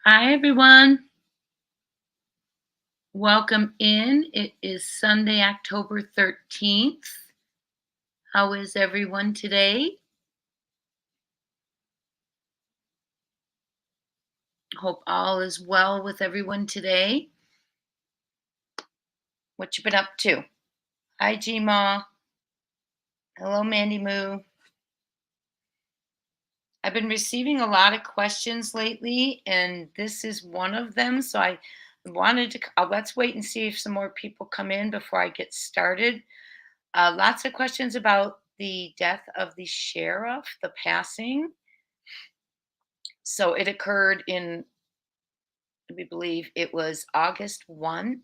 Hi, everyone. Welcome in. It is Sunday, October 13th. How is everyone today? Hope all is well with everyone today. What you been up to? Hi, Gma. Hello, Mandy Moo. I've been receiving a lot of questions lately, and this is one of them. So I wanted to, let's wait and see if some more people come in before I get started. Lots of questions about the death of the sheriff, the passing. So it occurred in, we believe it was August 1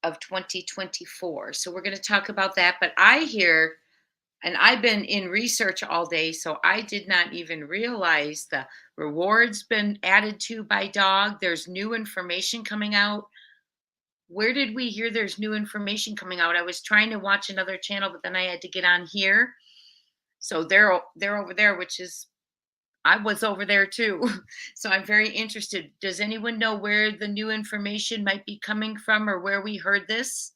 of 2024. So we're going to talk about that. But I hear, and I've been in research all day, so I did not even realize the rewards been added to by dog. There's new information coming out. Where did we hear there's new information coming out? I was trying to watch another channel, but then I had to get on here. So they're over there, which is I was over there too. So I'm very interested. Does anyone know where the new information might be coming from or where we heard this?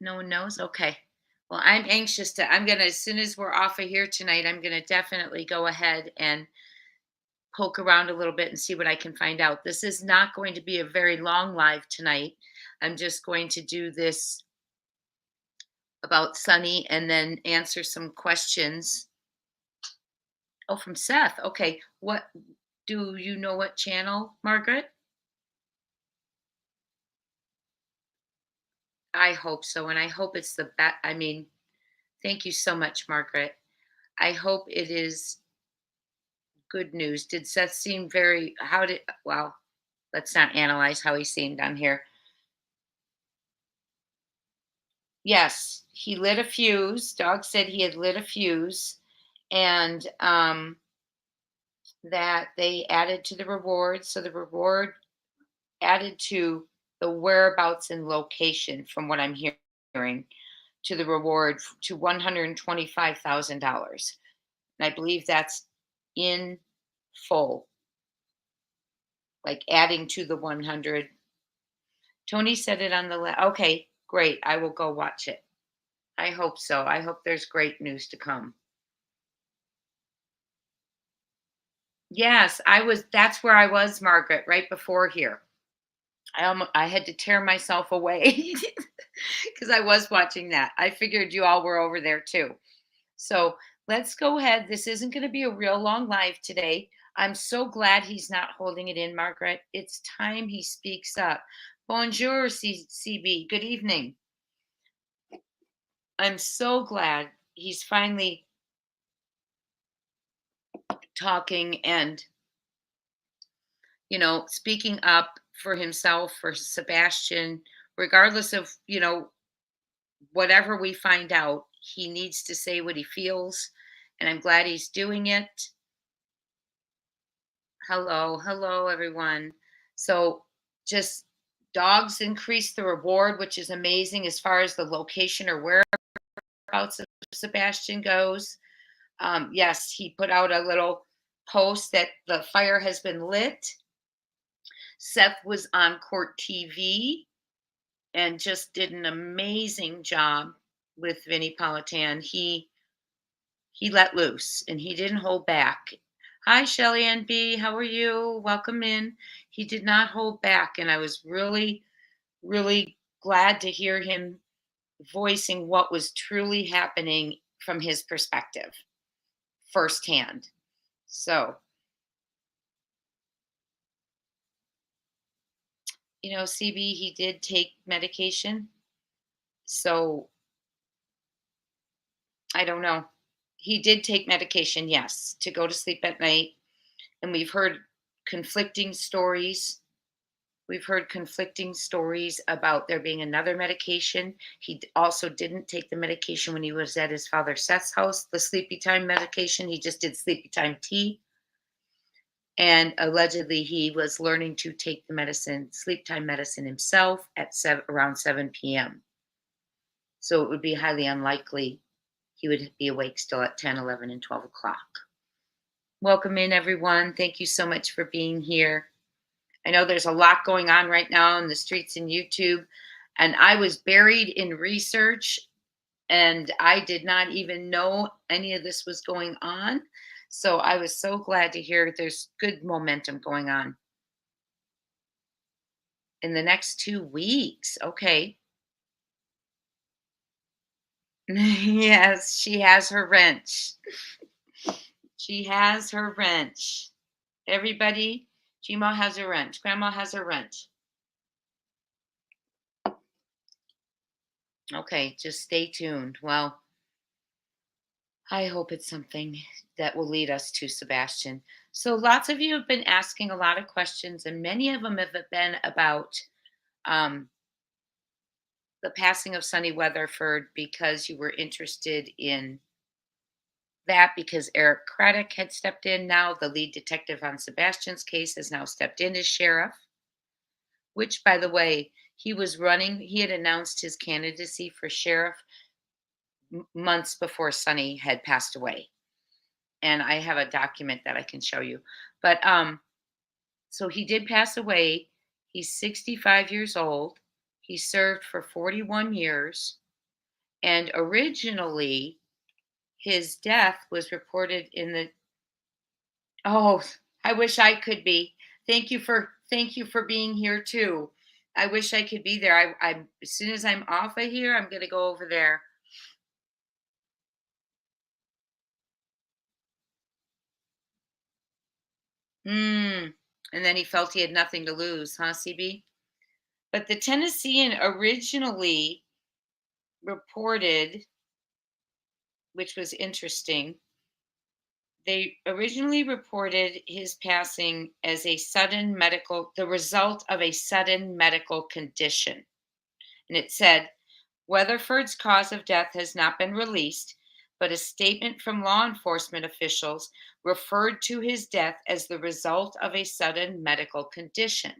No one knows? Okay. Well, I'm anxious I'm going to, as soon as we're off of here tonight, I'm going to definitely go ahead and poke around a little bit and see what I can find out. This is not going to be a very long live tonight. I'm just going to do this about Sonny and then answer some questions. Oh, from Seth. Okay. What do you know what channel, Margaret? I hope so, and I hope it's the best. I mean, thank you so much, Margaret. I hope it is good news. Did Seth seem very how did well, let's not analyze how he seemed on here. Yes, he lit a fuse. Dog said he had lit a fuse and that they added to the reward. So the reward added to the whereabouts and location from what I'm hearing to the reward to $125,000. And I believe that's in full, like adding to the 100. Tony said it on the okay, great. I will go watch it. I hope so. I hope there's great news to come. Yes, that's where I was, Margaret, right before here. I had to tear myself away because I was watching that. I figured you all were over there too. So let's go ahead. This isn't going to be a real long live today. I'm so glad he's not holding it in, Margaret. It's time he speaks up. Bonjour, CB. Good evening. I'm so glad he's finally talking and, speaking up for himself, for Sebastian, regardless of, whatever we find out, he needs to say what he feels. And I'm glad he's doing it. Hello, hello, everyone. So, just dogs increase the reward, which is amazing as far as the location or whereabouts of Sebastian goes. Yes, he put out a little post that the fire has been lit. Seth was on court TV and just did an amazing job with Vinnie Politan. He let loose and he didn't hold back. Hi, Shelly Ann B. How are you? Welcome in. He did not hold back, and I was really, really glad to hear him voicing what was truly happening from his perspective firsthand. So, CB, he did take medication. So, I don't know. He did take medication, yes, to go to sleep at night. And we've heard conflicting stories. We've heard conflicting stories about there being another medication. He also didn't take the medication when he was at his father Seth's house, the sleepy time medication. He just did sleepy time tea. And allegedly, he was learning to take the medicine, sleep time medicine himself at around 7 p.m. So it would be highly unlikely he would be awake still at 10, 11, and 12 o'clock. Welcome in, everyone. Thank you so much for being here. I know there's a lot going on right now in the streets and YouTube, and I was buried in research and I did not even know any of this was going on. So I was so glad to hear there's good momentum going on in the next 2 weeks. Okay. Yes, she has her wrench. She has her wrench. Everybody, Gmo has a wrench. Grandma has a wrench. Okay, just stay tuned. Well, I hope it's something that will lead us to Sebastian. So, lots of you have been asking a lot of questions, and many of them have been about um, the passing of Sony Weatherford because you were interested in that because Eric Craddock had stepped in. Now, the lead detective on Sebastian's case has now stepped in as sheriff, which, by the way, he had announced his candidacy for sheriff months before Sonny had passed away. And I have a document that I can show you. But so he did pass away. He's 65 years old. He served for 41 years. And originally, his death was reported in the oh, I wish I could be. Thank you for being here too. I wish I could be there. I as soon as I'm off of here, I'm gonna go over there. Mm. And then he felt he had nothing to lose, huh, CB? But the Tennessean originally reported, which was interesting, they originally reported his passing as the result of a sudden medical condition. And it said, Weatherford's cause of death has not been released, but a statement from law enforcement officials referred to his death as the result of a sudden medical condition.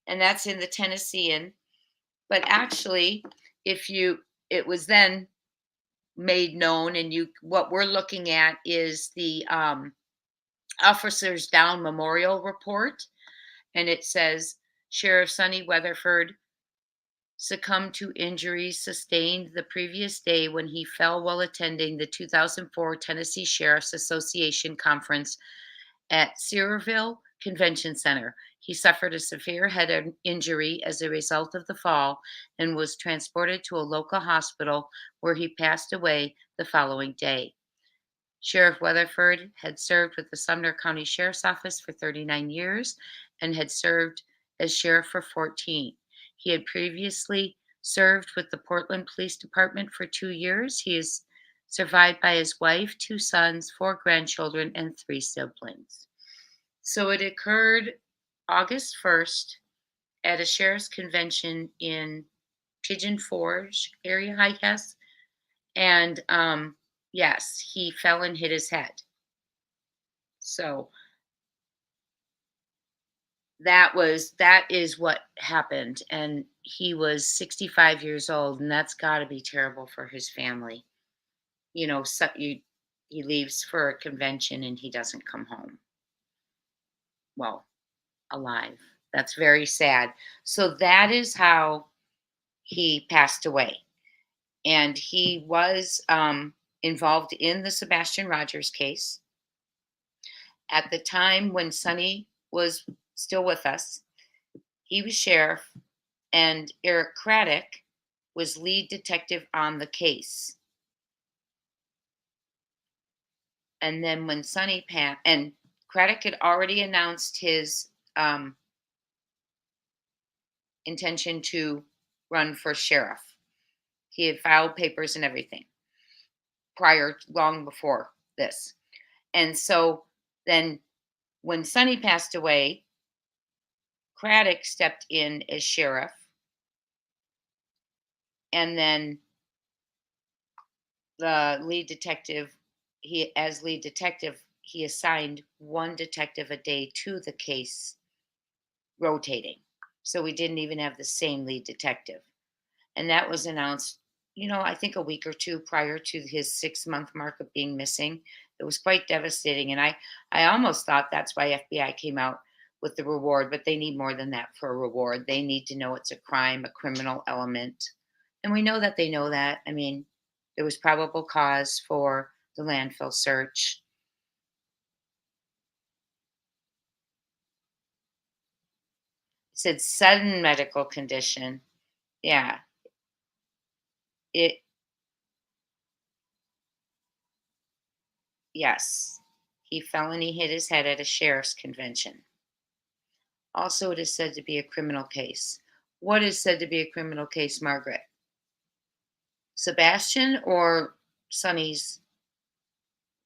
And that's in the Tennessean. But actually, if you, it was then made known, and what we're looking at is the Officers Down Memorial Report, and it says Sheriff Sonny Weatherford succumbed to injuries sustained the previous day when he fell while attending the 2004 Tennessee Sheriff's Association conference at Searville Convention Center. He suffered a severe head injury as a result of the fall and was transported to a local hospital where he passed away the following day. Sheriff Weatherford had served with the Sumner County Sheriff's Office for 39 years and had served as sheriff for 14. He had previously served with the Portland Police Department for 2 years. He is survived by his wife, 2 sons, 4 grandchildren, and 3 siblings. So it occurred August 1st at a sheriff's convention in Pigeon Forge area, I guess. And yes, he fell and hit his head. So that is what happened. And he was 65 years old, and that's got to be terrible for his family. He leaves for a convention and he doesn't come home. Well, alive. That's very sad. So that is how he passed away. And he was involved in the Sebastian Rogers case. At the time when Sonny was still with us, he was sheriff, and Eric Craddock was lead detective on the case. And then when Sonny passed, and Craddock had already announced his intention to run for sheriff. He had filed papers and everything long before this. And so then when Sonny passed away, Craddock stepped in as sheriff. And then the lead detective, he assigned one detective a day to the case, rotating. So we didn't even have the same lead detective. And that was announced I think a week or two prior to his 6-month mark of being missing. It was quite devastating. And I almost thought that's why FBI came out with the reward, but they need more than that for a reward. They need to know it's a crime, a criminal element. And we know that they know that. I mean, there was probable cause for the landfill search. It said sudden medical condition. Yeah. It Yes. He felony hit his head at a sheriff's convention. Also, it is said to be a criminal case. What is said to be a criminal case, Margaret? Sebastian or Sonny's?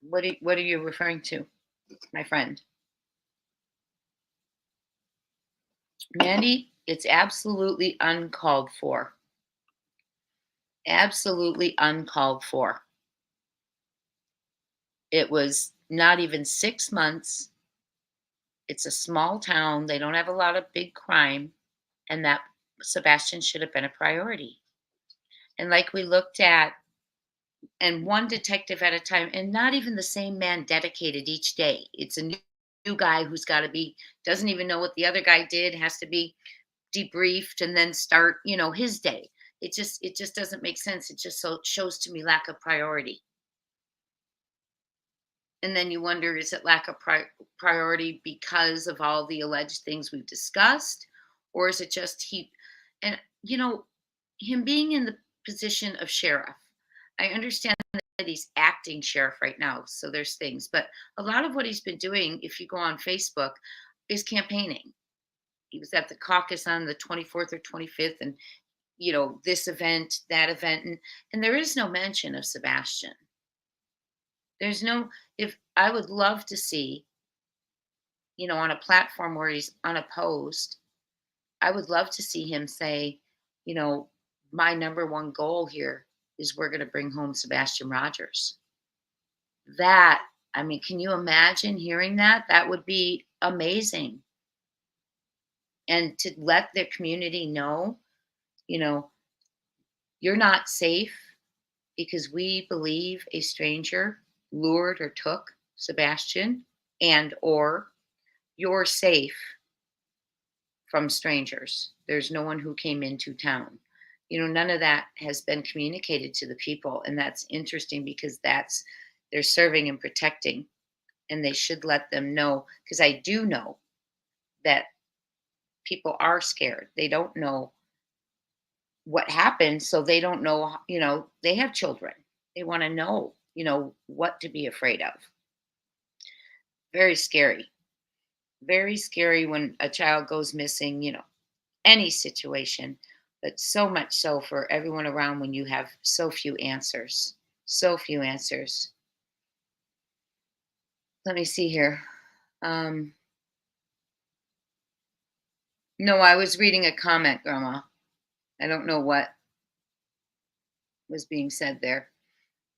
What are you referring to, my friend? Mandy, it's absolutely uncalled for. Absolutely uncalled for. It was not even 6 months. It's a small town. They don't have a lot of big crime, and that Sebastian should have been a priority. And like we looked at, and one detective at a time, and not even the same man dedicated each day. It's a new guy who's got to be, doesn't even know what the other guy did, has to be debriefed and then start, his day. It just doesn't make sense. It just so shows to me lack of priority. And then you wonder, is it lack of priority because of all the alleged things we've discussed, or is it just and him being in the position of sheriff? I understand that he's acting sheriff right now, so there's things, but a lot of what he's been doing, if you go on Facebook, is campaigning. He was at the caucus on the 24th or 25th, and this event, that event, and there is no mention of Sebastian. There's no, if I would love to see, on a platform where he's unopposed, I would love to see him say, you know, my number one goal here is we're going to bring home Sebastian Rogers. That, I mean, can you imagine hearing that? That would be amazing. And to let the community know, you know, you're not safe because we believe a stranger lured or took Sebastian, and or you're safe from strangers. There's no one who came into town. None of that has been communicated to the people. And that's interesting because they're serving and protecting. And they should let them know, because I do know that people are scared. They don't know what happened. So they don't know, they have children. They want to know, what to be afraid of. Very scary. Very scary when a child goes missing, any situation, but so much so for everyone around when you have so few answers. So few answers. Let me see here. Um, no, I was reading a comment, Grandma. I don't know what was being said there.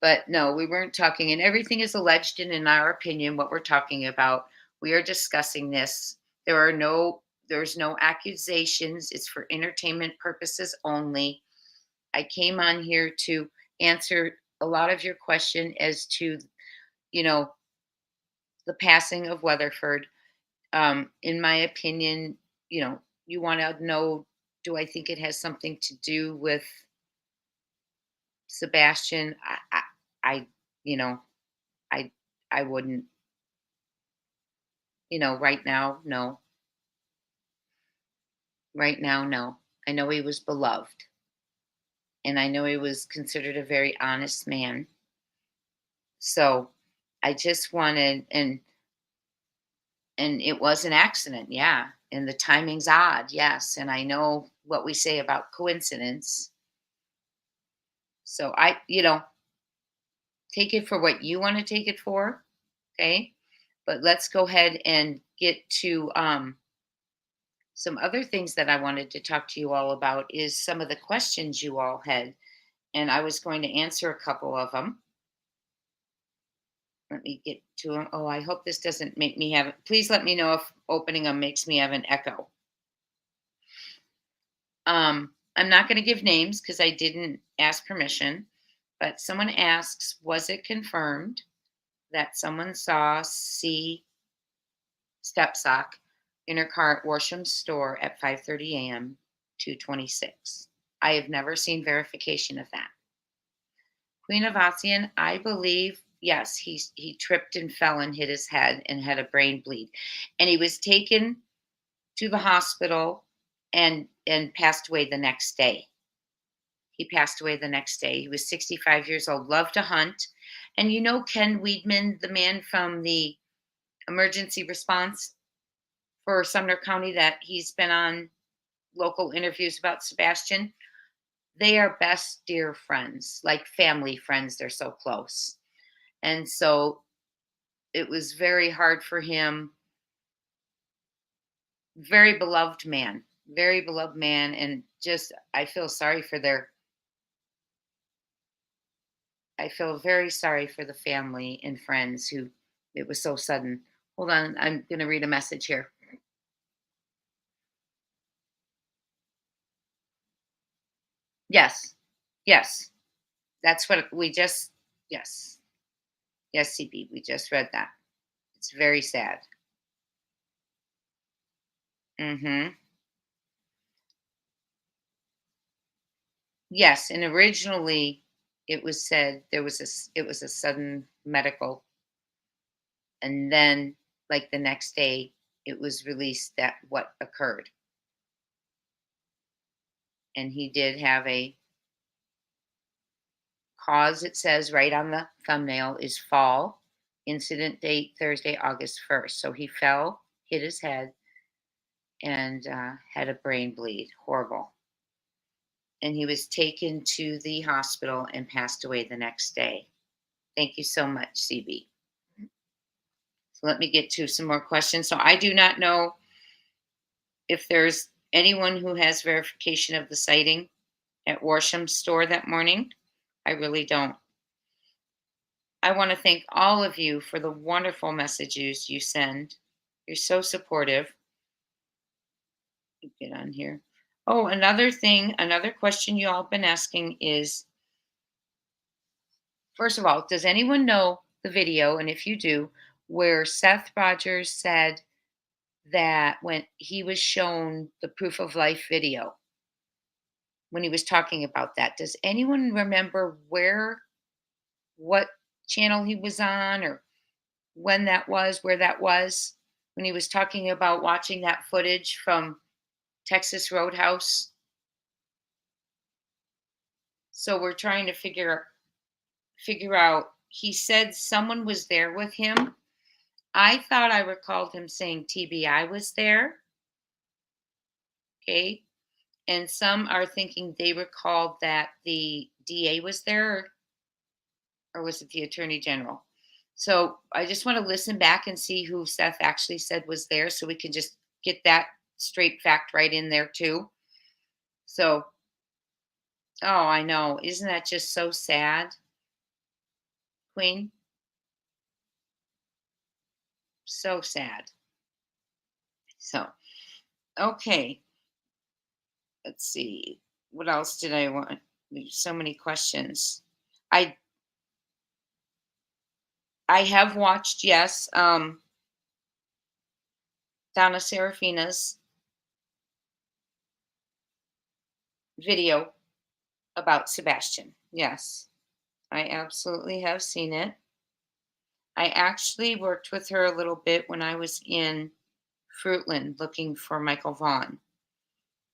But no, we weren't talking, and everything is alleged, and in our opinion, what we're talking about, we are discussing this. There's no accusations. It's for entertainment purposes only. I came on here to answer a lot of your question as to, you know, the passing of Weatherford. In my opinion, you want to know, do I think it has something to do with Sebastian? I you know, I, I wouldn't, right now, no. Right now, no. I know he was beloved, and I know he was considered a very honest man. So I just wanted, and it was an accident, yeah. And the timing's odd, yes. And I know what we say about coincidence. So take it for what you want to take it for, okay? But let's go ahead and get to some other things that I wanted to talk to you all about is some of the questions you all had, and I was going to answer a couple of them. Let me get to them. Oh, I hope this doesn't make me have. Please let me know if opening them makes me have an echo. I'm not going to give names because I didn't ask permission, but someone asks, was it confirmed that someone saw C Stepsock in her car at Worsham's store at 5:30 a.m. 226? I have never seen verification of that. Queen of Ossian, I believe, yes, he tripped and fell and hit his head and had a brain bleed. And he was taken to the hospital and passed away the next day. He passed away the next day. He was 65 years old, loved to hunt. And you know Ken Weedman, the man from the emergency response for Sumner County, that he's been on local interviews about Sebastian? They are best dear friends, like family friends. They're so close. And so it was very hard for him. Very beloved man. And just, I feel very sorry for the family and friends who it was so sudden. Hold on, I'm going to read a message here. Yes, yes, that's what we just, yes, yes, CB, we just read that. It's very sad. Hmm. Yes, and originally it was said it was a sudden medical, and then like the next day it was released that what occurred, and he did have a cause. It says right on the thumbnail is fall, incident date Thursday, August 1st. So he fell, hit his head, and had a brain bleed. Horrible. And he was taken to the hospital and passed away the next day. Thank you so much, CB. So let me get to some more questions. So I do not know if there's anyone who has verification of the sighting at Warsham's store that morning. I really don't. I want to thank all of you for the wonderful messages you send. You're so supportive. Get on here. Oh, another thing, another question you all been asking is, first of all, does anyone know the video? And if you do, where Seth Rogers said that when he was shown the proof of life video, when he was talking about that, does anyone remember what channel he was on, or when that was, where that was, when he was talking about watching that footage from Texas Roadhouse? So we're trying to figure out. He said someone was there with him. I thought I recalled him saying TBI was there. Okay. And some are thinking they recalled that the DA was there, or was it the Attorney General? So I just want to listen back and see who Seth actually said was there so we can just get that straight fact right in there too. So, oh, I know. Isn't that just so sad, Queen? So sad. So, okay. Let's see. What else did I want? There's so many questions. I I have watched, yes, Donna Serafina's video about Sebastian. Yes, I absolutely have seen it. I actually worked with her a little bit when I was in Fruitland looking for Michael Vaughn,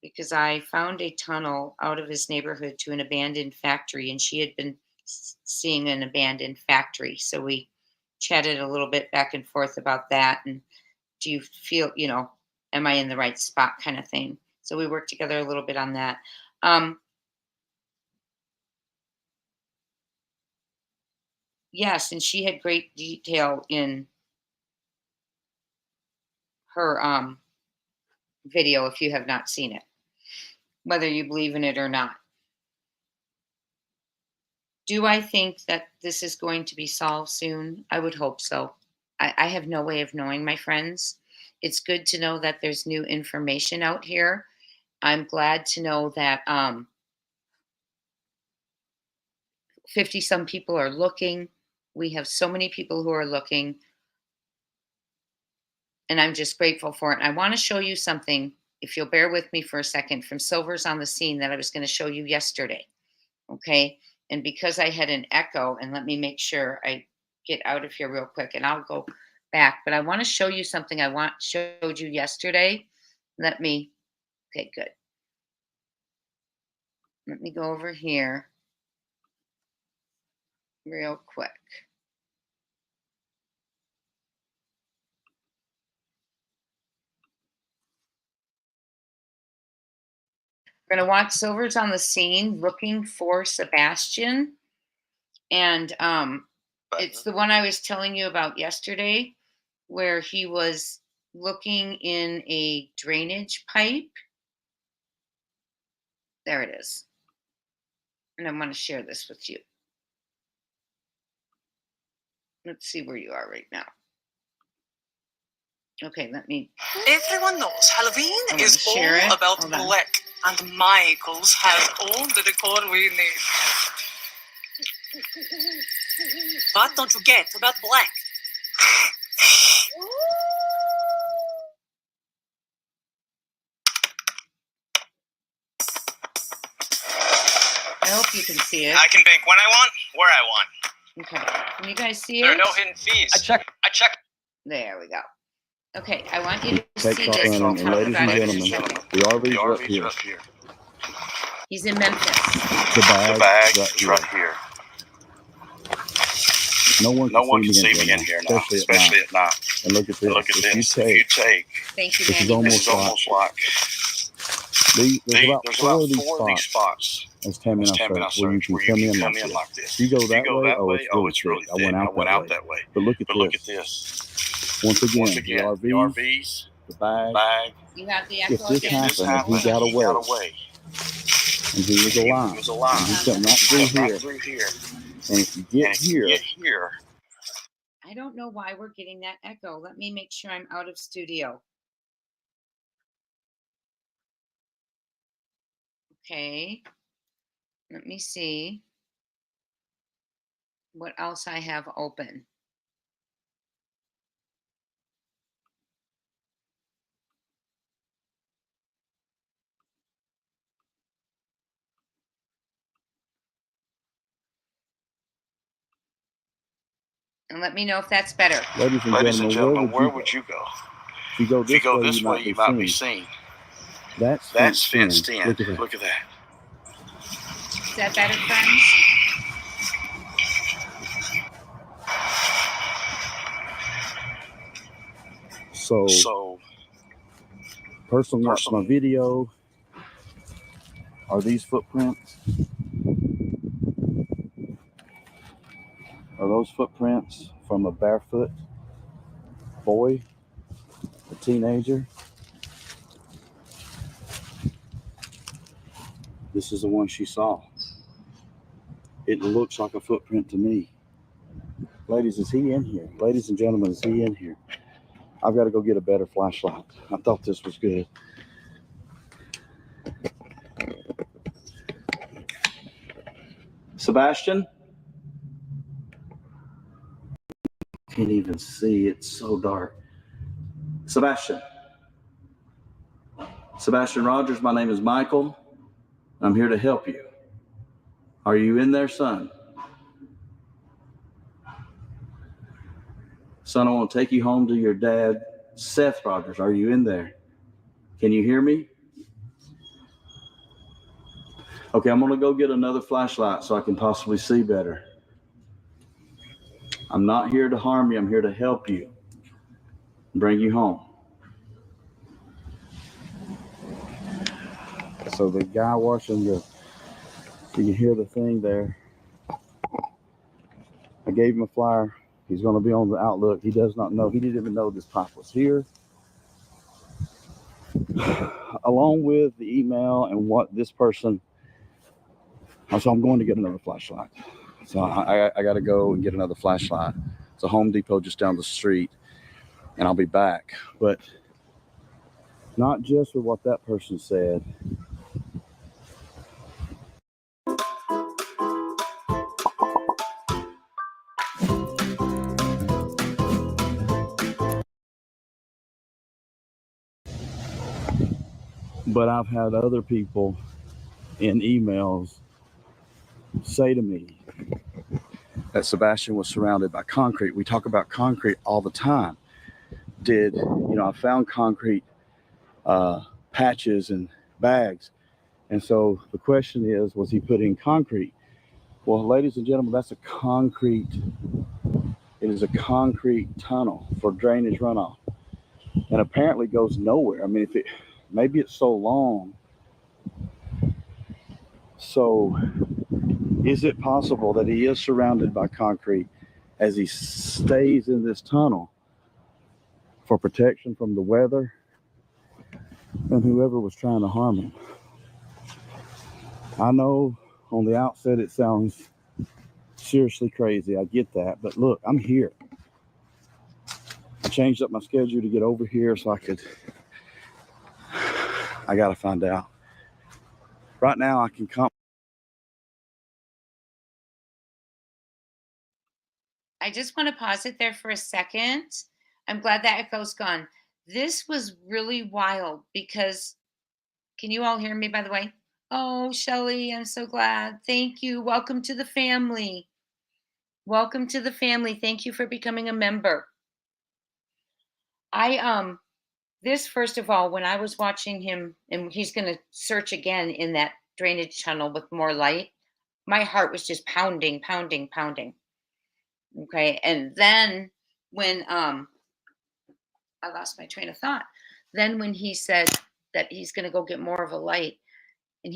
because I found a tunnel out of his neighborhood to an abandoned factory, and she had been seeing an abandoned factory. So we chatted a little bit back and forth about that. And do you feel, am I in the right spot kind of thing? So we worked together a little bit on that. Um, yes, and she had great detail in her video if you have not seen it, whether you believe in it or not. Do I think that this is going to be solved soon? I would hope so. I have no way of knowing, my friends. It's good to know that there's new information out here. I'm glad to know that 50 some people are looking. We have so many people who are looking, and I'm just grateful for it. And I want to show you something, if you'll bear with me for a second, from Silver's on the Scene that I was going to show you yesterday. Okay. And because I had an echo, and let me make sure I get out of here real quick and I'll go back. But I want to show you something showed you yesterday. Okay, good. Let me go over here real quick. We're going to watch Silver's on the Scene looking for Sebastian. And it's the one I was telling you about yesterday, where he was looking in a drainage pipe. There it is. And I want to share this with you. Let's see where you are right now. Okay, let me. Everyone knows Halloween is all about black, and Michael's has all the decor we need. What don't you get about black? I hope you can see it. I can bank when I want, where I want. Okay, can you guys see it? There are no hidden fees. I check. There we go. Okay, I want you to Take see off this. running, and ladies and gentlemen, the RVs are up here. He's in Memphis. The bag is right here. No one can see me in here now, especially at night. And look at this. If you take, thank you, this is almost like there's about four of these spots, as Tammy and I searched, where you can come in like this. If you go that way, oh, it's really thick. I went out that way. But look at this. Once again, the RVs, the bag. You have the echo If this happened, he got away. And he was alive. And he come right through here. And if you get here, I don't know why we're getting that echo. Let me make sure I'm out of studio. Okay. Let me see what else I have open. And let me know if that's better. Ladies and gentlemen, where would you go? If you go this way, you might be seen. That's fenced in. Look at that. Is that better, friends? So person watched my video. Are these footprints? Are those footprints from a barefoot boy, a teenager? This is the one she saw. It looks like a footprint to me. Ladies, is he in here? Ladies and gentlemen, is he in here? I've got to go get a better flashlight. I thought this was good. Sebastian? Can't even see. It's so dark. Sebastian Rogers, my name is Michael. I'm here to help you. Are you in there, son? Son, I want to take you home to your dad, Seth Rogers. Are you in there? Can you hear me? Okay, I'm going to go get another flashlight so I can possibly see better. I'm not here to harm you. I'm here to help you. Bring you home. So the guy watching you can hear the thing there. I gave him a flyer. He's going to be on the Outlook. He does not know. He didn't even know this pipe was here. Along with the email and what this person. So I'm going to get another flashlight. So I got to go and get another flashlight. It's a Home Depot just down the street. And I'll be back. But Not just with what that person said. But I've had other people in emails say to me that Sebastian was surrounded by concrete. We talk about concrete all the time. I found concrete patches and bags. And so the question is, was he putting concrete? Well, ladies and gentlemen, it is a concrete tunnel for drainage runoff. And apparently goes nowhere. I mean, maybe it's so long. So is it possible that he is surrounded by concrete as he stays in this tunnel for protection from the weather and whoever was trying to harm him? I know on the outset it sounds seriously crazy. I get that. But look, I'm here. I changed up my schedule to get over here so I got to find out. Right now I can come. I just want to pause it there for a second. I'm glad that echo's gone. This was really wild because, can you all hear me, by the way? Oh, Shelly, I'm so glad. Thank you. Welcome to the family. Welcome to the family. Thank you for becoming a member. This, first of all, when I was watching him, and he's going to search again in that drainage tunnel with more light, my heart was just pounding, pounding, pounding. Okay. And then when I lost my train of thought, then when he said that he's going to go get more of a light, and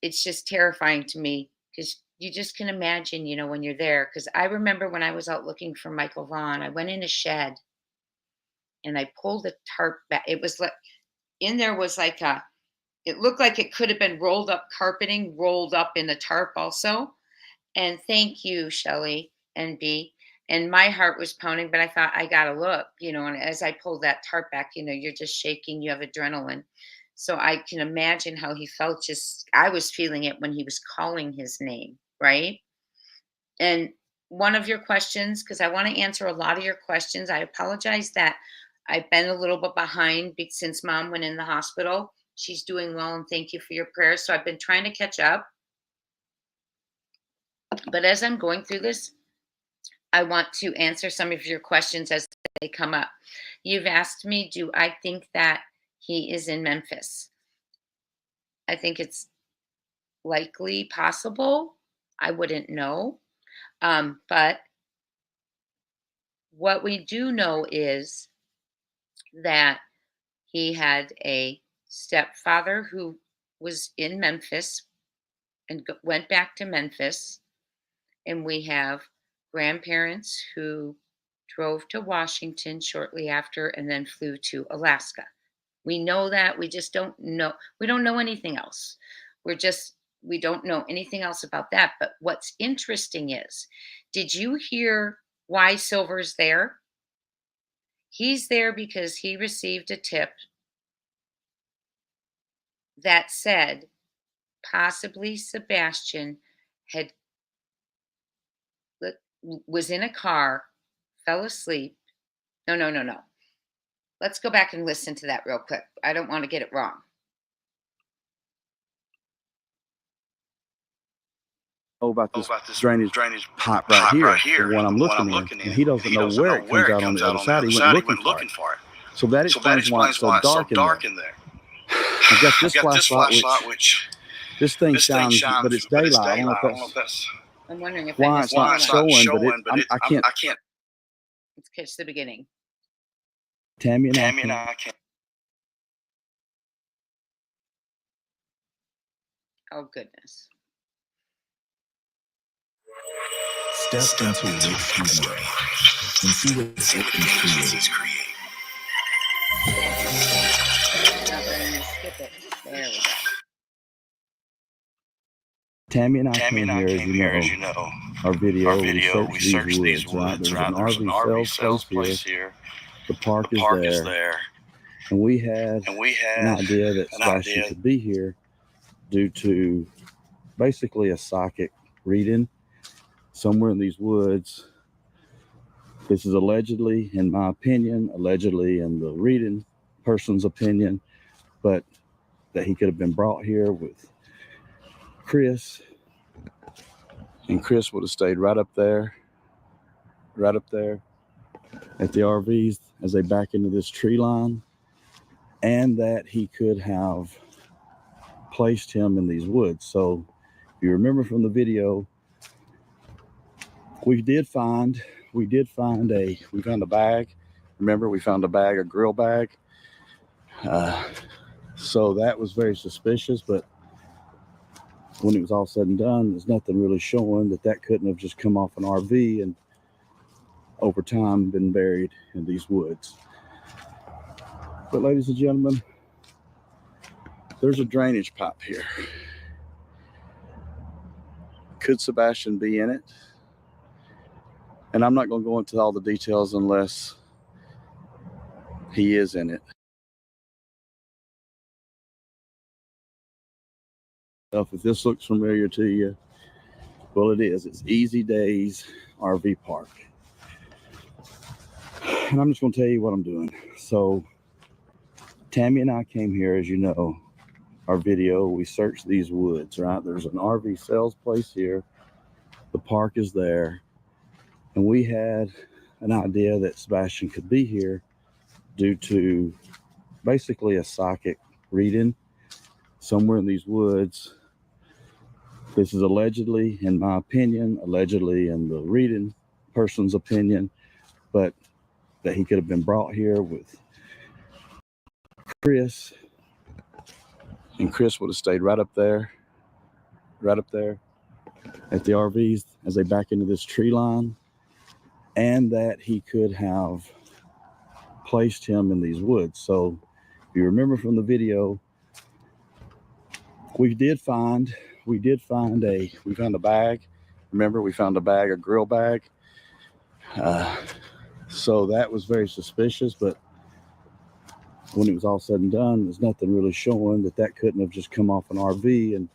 it's just terrifying to me because you just can imagine, when you're there. Because I remember when I was out looking for Michael Vaughn, I went in a shed and I pulled the tarp back. It was like, in there was like it looked like it could have been rolled up carpeting, rolled up in the tarp also. And thank you, Shelly and B. And my heart was pounding, but I thought, I got to look, and as I pulled that tarp back, you're just shaking, you have adrenaline. So I can imagine how he felt. I was feeling it when he was calling his name, right? And one of your questions, because I want to answer a lot of your questions, I apologize that I've been a little bit behind since Mom went in the hospital. She's doing well, and thank you for your prayers. So I've been trying to catch up. But as I'm going through this, I want to answer some of your questions as they come up. You've asked me, do I think that he is in Memphis? I think it's likely possible. I wouldn't know. But what we do know is that he had a stepfather who was in Memphis and went back to Memphis. And we have grandparents who drove to Washington shortly after and then flew to Alaska. We know that. We just don't know. We don't know anything else. We don't know anything else about that. But what's interesting is, did you hear why Silver's there? He's there because he received a tip that said possibly Sebastian was in a car, fell asleep. No. Let's go back and listen to that real quick. I don't want to get it wrong. About this drainage pipe right here. When I'm looking in, and he doesn't know where it comes out on the other side. He went looking for it. So that explains why it's so dark in there. I've got this flashlight, which this thing shines, but it's daylight. I don't know if that's. I'm wondering if why it's not showing, but I can't. Let's catch the beginning. Tammy and I can't. Oh, goodness. Step into Rick's studio and see what he's creating. Skip it. There we go. Tammy and I came here, as you know, our video, we searched these woods, right? There's an RV sales place here. The park is there. And we had an idea that Sebastian could be here due to basically a psychic reading somewhere in these woods. This is allegedly, in my opinion, allegedly in the reading person's opinion, but that he could have been brought here with Chris, and Chris would have stayed right up there at the RVs as they back into this tree line, and that he could have placed him in these woods. So if you remember from the video, we found a bag. Remember, we found a bag, a grill bag. So that was very suspicious, but when it was all said and done, there's nothing really showing that couldn't have just come off an RV and over time been buried in these woods. But ladies and gentlemen, there's a drainage pipe here. Could Sebastian be in it? And I'm not going to go into all the details unless he is in it. If this looks familiar to you, well, it is. It's Easy Days RV Park. And I'm just going to tell you what I'm doing. So Tammy and I came here, as you know, our video, we searched these woods, right? There's an RV sales place here. The park is there. And we had an idea that Sebastian could be here due to basically a psychic reading somewhere in these woods. This is allegedly, in my opinion, allegedly in the reading person's opinion, but that he could have been brought here with Chris, and Chris would have stayed right up there at the RVs as they back into this tree line, and that he could have placed him in these woods. So if you remember from the video, we found a bag. Remember, we found a bag, a grill bag. So that was very suspicious, but when it was all said and done, there's nothing really showing that couldn't have just come off an RV and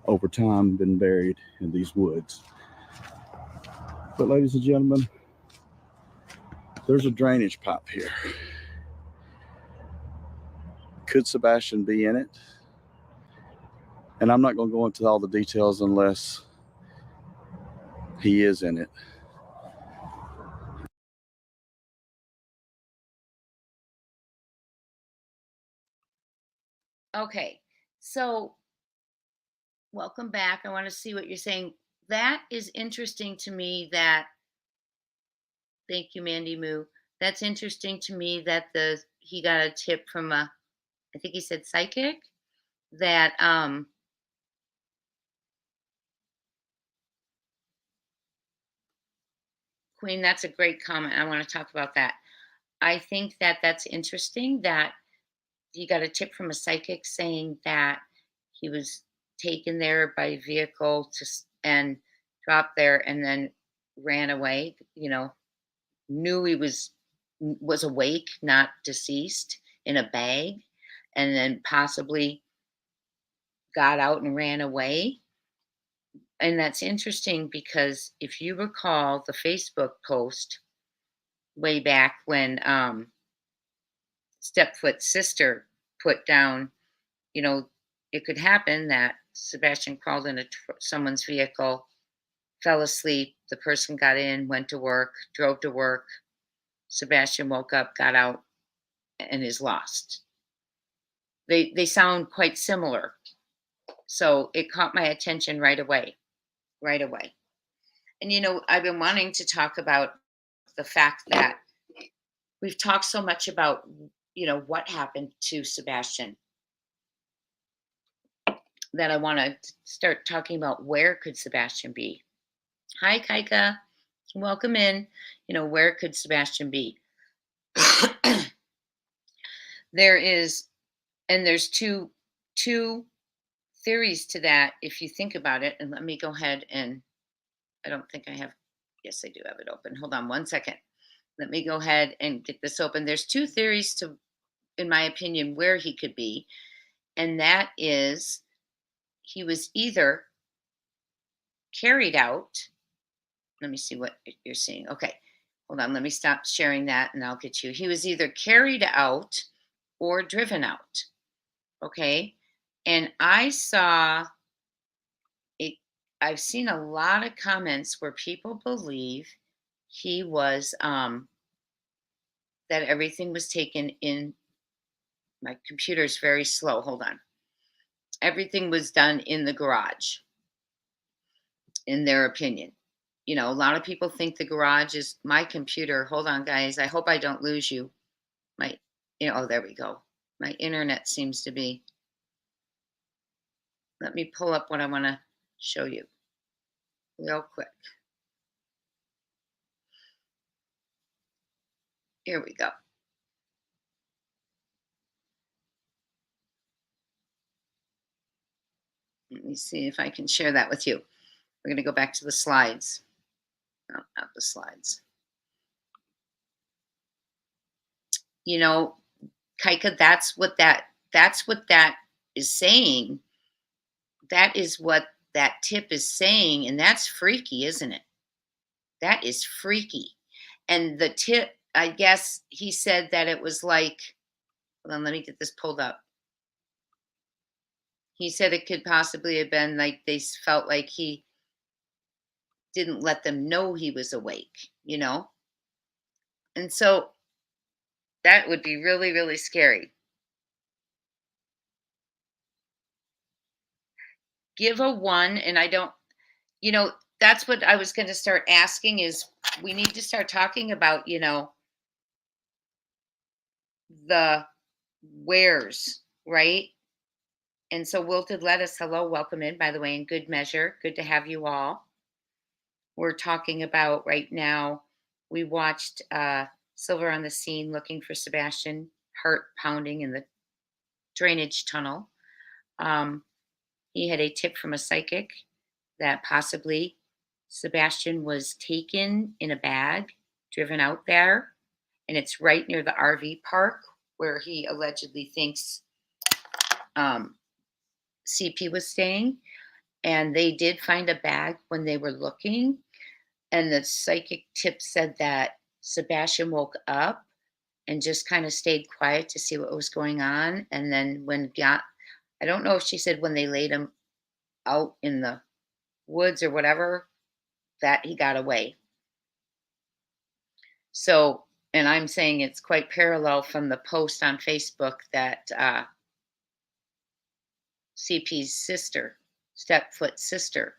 over time been buried in these woods. But ladies and gentlemen, there's a drainage pipe here. Could Sebastian be in it? And I'm not going to go into all the details unless he is in it. Okay, so welcome back. I want to see what you're saying. That is interesting to me that, thank you, Mandy Moo. That's interesting to me that he got a tip from I think he said psychic, that Queen, that's a great comment. I want to talk about that. I think that's interesting that he got a tip from a psychic saying that he was taken there by vehicle and dropped there and then ran away, knew he was awake, not deceased, in a bag, and then possibly got out and ran away. And that's interesting because if you recall the Facebook post way back when Stepfoot's sister put down, it could happen that Sebastian crawled into someone's vehicle, fell asleep, the person got in, went to work, drove to work, Sebastian woke up, got out, and is lost. They sound quite similar. So it caught my attention right away. And, I've been wanting to talk about the fact that we've talked so much about, what happened to Sebastian, that I want to start talking about where could Sebastian be. Hi, Kaika. Welcome in. Where could Sebastian be? There's two theories to that if you think about it. And let me go ahead and I don't think I have. Yes, I do have it open. Hold on one second. Let me go ahead and get this open. There's two theories to in my opinion, where he could be. And that is, he was either carried out. Let me see what you're seeing. Okay, hold on. Let me stop sharing that and I'll get you. He was either carried out or driven out. Okay. And I've seen a lot of comments where people believe he was, that everything was taken in. My computer's very slow. Hold on. Everything was done in the garage, in their opinion. A lot of people think the garage is my computer. Hold on, guys. I hope I don't lose you. Oh, there we go. My internet seems to be. Let me pull up what I want to show you real quick. Here we go. Let me see if I can share that with you. We're going to go back to the slides. No, not the slides. Kaika, that's what that is saying. That is what that tip is saying. And that's freaky, isn't it? That is freaky. And the tip, I guess he said that it was like, hold on, let me get this pulled up. He said it could possibly have been like they felt like he didn't let them know he was awake, And so that would be really, really scary. Give a 1, and I don't, that's what I was going to start asking is we need to start talking about, the wheres, right? And so Wilted Lettuce, hello, welcome in, by the way, in good measure. Good to have you all. We're talking about right now, we watched Silver on the Scene looking for Sebastian, heart pounding in the drainage tunnel. He had a tip from a psychic that possibly Sebastian was taken in a bag, driven out there, and it's right near the RV park where he allegedly thinks CP was staying. And they did find a bag when they were looking. And the psychic tip said that Sebastian woke up and just kind of stayed quiet to see what was going on. And then I don't know if she said when they laid him out in the woods or whatever, that he got away. So, and I'm saying it's quite parallel from the post on Facebook that CP's sister, stepfoot sister,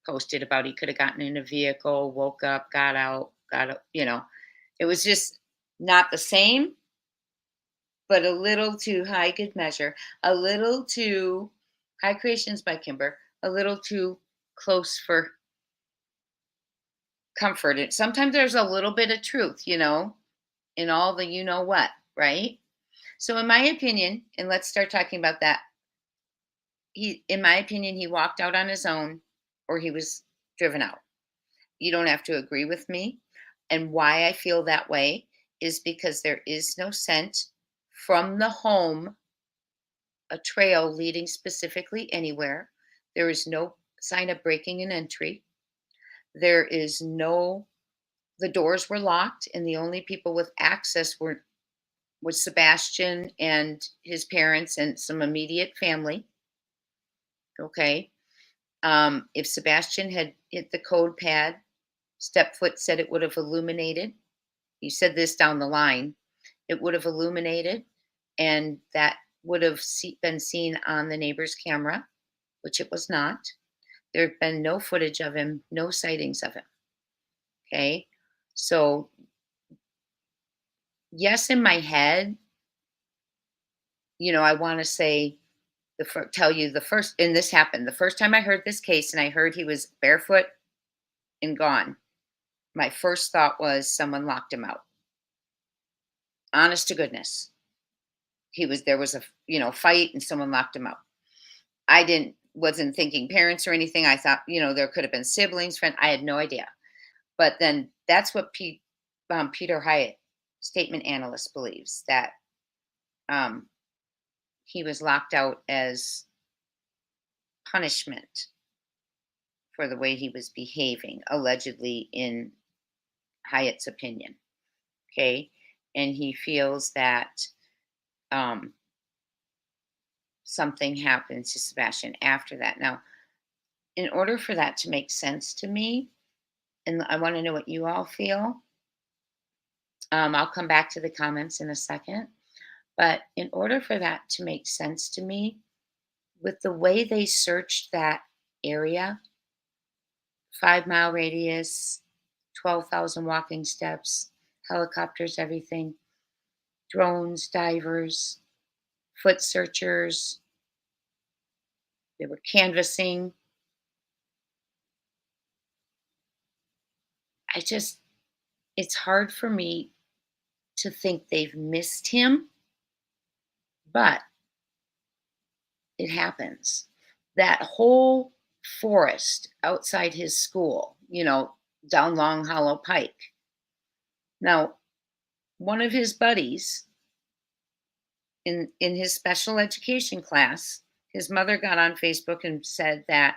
posted about he could have gotten in a vehicle, woke up, got out, it was just not the same, but a little too high, good measure, a little too high creations by Kimber, a little too close for comfort. And sometimes there's a little bit of truth, in all the what, right? So in my opinion, and let's start talking about that, in my opinion, he walked out on his own or he was driven out. You don't have to agree with me. And why I feel that way is because there is no scent from the home, a trail leading specifically anywhere. There is no sign of breaking and entry. There is the doors were locked and the only people with access was Sebastian and his parents and some immediate family. Okay. If Sebastian had hit the code pad, Stepfoot said it would have illuminated. He said this down the line. It would have illuminated, and that would have been seen on the neighbor's camera, which it was not. There had been no footage of him, no sightings of him. Okay. So, yes, in my head, I want to say, tell you the first, and this happened, the first time I heard this case and I heard he was barefoot and gone, my first thought was someone locked him out. Honest to goodness. There was a fight and someone locked him out. I wasn't thinking parents or anything. I thought, there could have been siblings, friends. I had no idea. But then that's what Peter Hyatt, statement analyst, believes, that he was locked out as punishment for the way he was behaving, allegedly in Hyatt's opinion. Okay. And he feels that something happened to Sebastian after that. Now, in order for that to make sense to me, and I want to know what you all feel, I'll come back to the comments in a second. But in order for that to make sense to me, with the way they searched that area, 5-mile radius, 12,000 walking steps, helicopters, everything, drones, divers, foot searchers, they were canvassing. It's hard for me to think they've missed him, but it happens. That whole forest outside his school, down Long Hollow Pike. Now, one of his buddies in his special education class, his mother got on Facebook and said that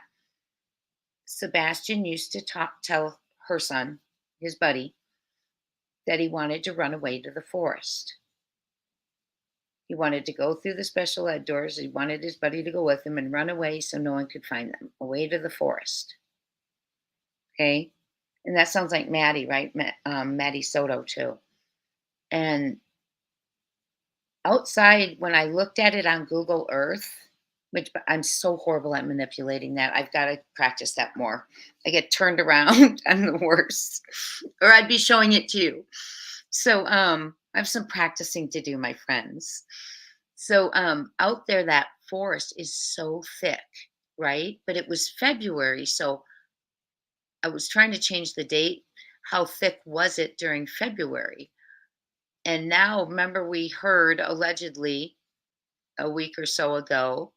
Sebastian used to tell her son, his buddy, that he wanted to run away to the forest. He wanted to go through the special ed doors. He wanted his buddy to go with him and run away so no one could find them, away to the forest. Okay? And that sounds like Maddie, right? Maddie Soto, too. And outside, when I looked at it on Google Earth, which I'm so horrible at manipulating that. I've got to practice that more. I get turned around. I'm the worst. Or I'd be showing it to you. So I have some practicing to do, my friends. So out there, that forest is so thick, right? But it was February, so I was trying to change the date. How thick was it during February? And now, remember, we heard allegedly a week or so ago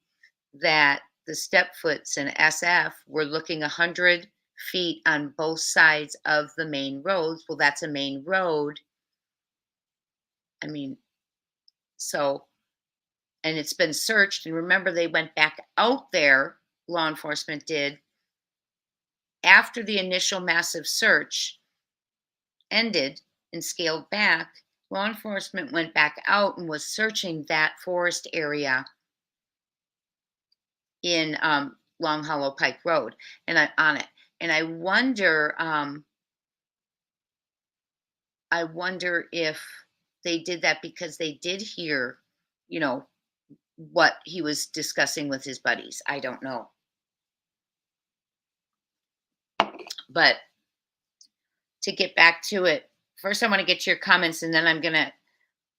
that the Stepfoots and SF were looking 100 feet on both sides of the main roads. Well, that's a main road. I mean, so, and it's been searched. And remember, they went back out there, law enforcement did, after the initial massive search ended and scaled back. Law enforcement went back out and was searching that forest area in Long Hollow Pike Road, and I'm on it. And I wonder if they did that because they did hear, what he was discussing with his buddies. I don't know. But to get back to it, first I want to get your comments, and then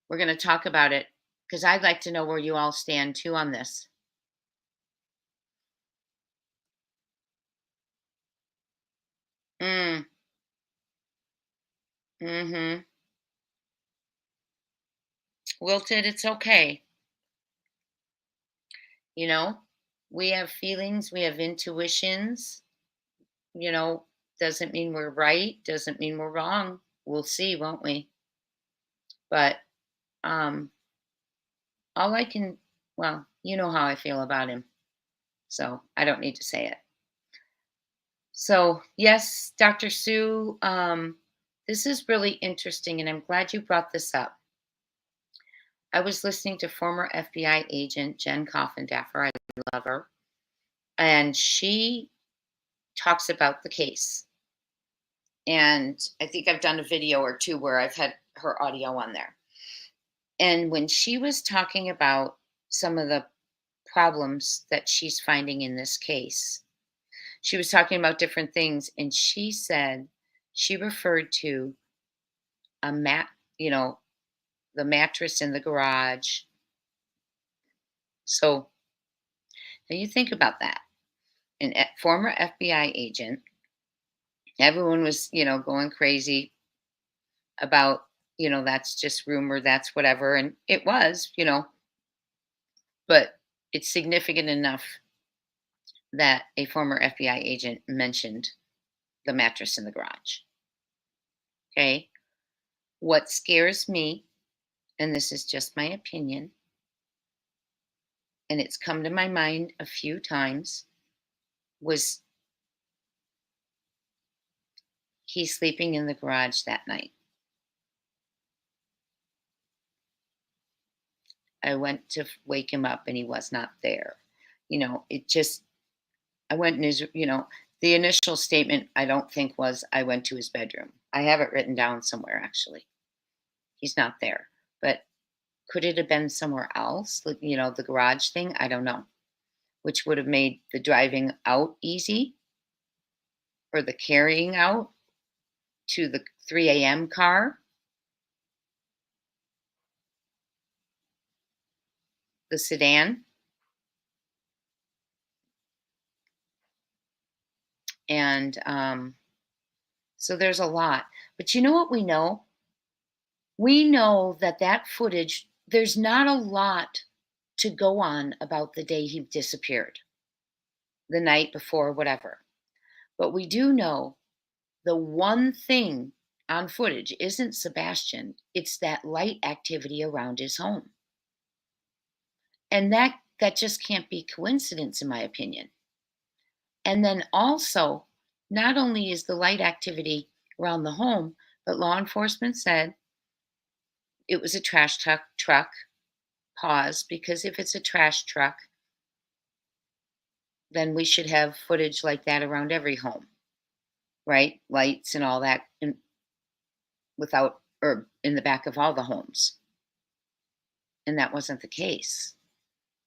we're gonna talk about it, because I'd like to know where you all stand too on this. Mm-hmm. Wilted, it's okay. We have feelings, we have intuitions. Doesn't mean we're right, doesn't mean we're wrong. We'll see, won't we? But all I can, well, you know how I feel about him, so I don't need to say it. So yes, Dr. Sue, this is really interesting, and I'm glad you brought this up. I was listening to former FBI agent Jen Coffindaffer. I love her. And she talks about the case. And I think I've done a video or two where I've had her audio on there. And when she was talking about some of the problems that she's finding in this case, she was talking about different things. And she said she referred to the mattress in the garage. So now you think about that. An former FBI agent, everyone was, going crazy about, that's just rumor, that's whatever. And it was, but it's significant enough that a former FBI agent mentioned the mattress in the garage. Okay. What scares me, and this is just my opinion, and it's come to my mind a few times, was he's sleeping in the garage that night. I went to wake him up and he was not there. I went in his, the initial statement I don't think was I went to his bedroom. I have it written down somewhere actually. He's not there. But could it have been somewhere else? Like, the garage thing? I don't know. Which would have made the driving out easy or the carrying out to the 3 a.m. car. The sedan. And so there's a lot. But you know what we know? We know that footage, there's not a lot to go on about the day he disappeared, the night before, whatever. But we do know the one thing on footage isn't Sebastian, it's that light activity around his home. And that just can't be coincidence, in my opinion. And then also, not only is the light activity around the home, but law enforcement said it was a trash truck. Pause, because if it's a trash truck, then we should have footage like that around every home, right? Lights and all that in the back of all the homes. And that wasn't the case.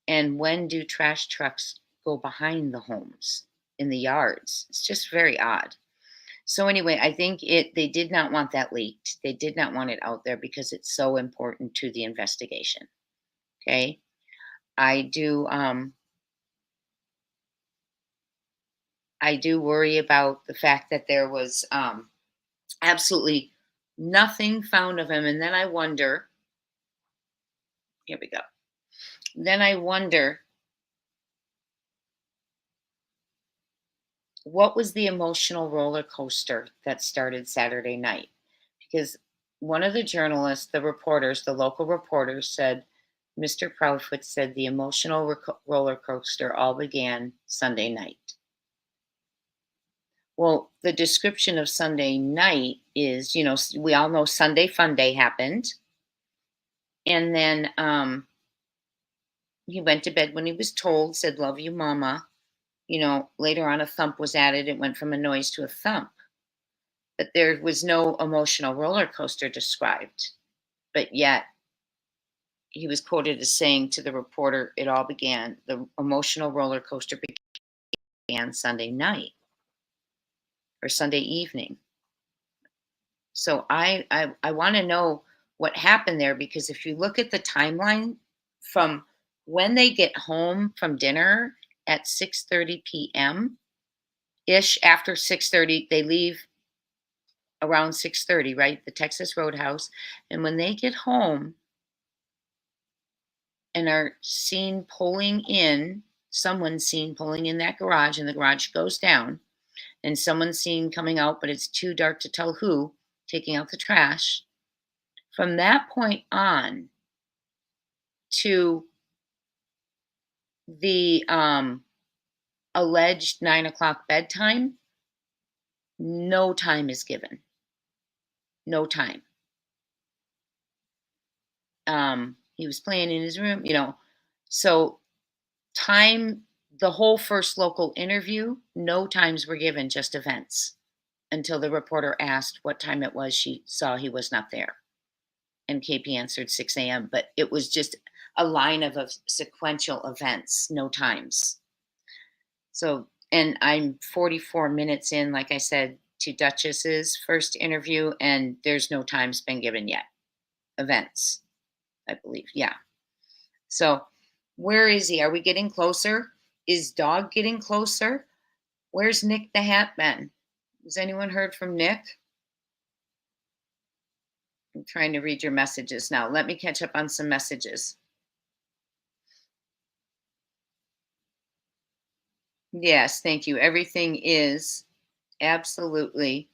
And when do trash trucks go behind the homes in the yards? It's just very odd. So anyway, I think they did not want that leaked. They did not want it out there because it's so important to the investigation. Okay. I do worry about the fact that there was absolutely nothing found of him. And then I wonder, here we go. Then I wonder, what was the emotional roller coaster that started Saturday night? Because one of the journalists, the local reporters said, Mr. Proudfoot said the emotional roller coaster all began Sunday night. Well, the description of Sunday night is, we all know Sunday Fun Day happened. And then he went to bed when he was told, said, love you, mama. Later on a thump was added. It went from a noise to a thump. But there was no emotional roller coaster described. But yet, he was quoted as saying to the reporter, the emotional roller coaster began Sunday night or Sunday evening. So I want to know what happened there, because if you look at the timeline from when they get home from dinner at 6:30 p.m. ish, after 6:30, they leave around 6:30, right? The Texas Roadhouse. And when they get home and are seen pulling in, someone's seen pulling in that garage, and the garage goes down, and someone's seen coming out, but it's too dark to tell who, taking out the trash. From that point on to the alleged 9 o'clock bedtime, no time is given. No time. He was playing in his room, So time, the whole first local interview, no times were given, just events, until the reporter asked what time it was she saw he was not there. And KP answered 6 a.m., but it was just a line of sequential events, no times. So, and I'm 44 minutes in, like I said, to Duchess's first interview, and there's no times been given yet. Events, I believe. Yeah. So where is he? Are we getting closer? Is Dog getting closer? Where's Nick the Hat been? Has anyone heard from Nick? I'm trying to read your messages now. Let me catch up on some messages. Yes, thank you. Everything is absolutely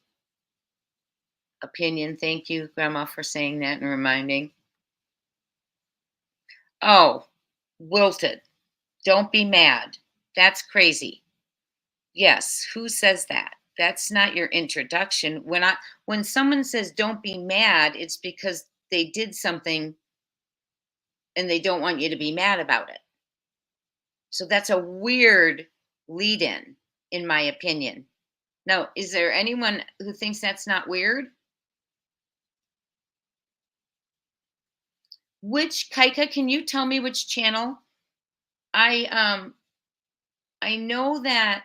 opinion. Thank you, Grandma, for saying that and reminding. Oh, wilted. Don't be mad. That's crazy. Yes, who says that? That's not your introduction. When someone says don't be mad, it's because they did something and they don't want you to be mad about it. So that's a weird lead in my opinion. Now, is there anyone who thinks that's not weird? Which Kaika, can you tell me which channel? I know that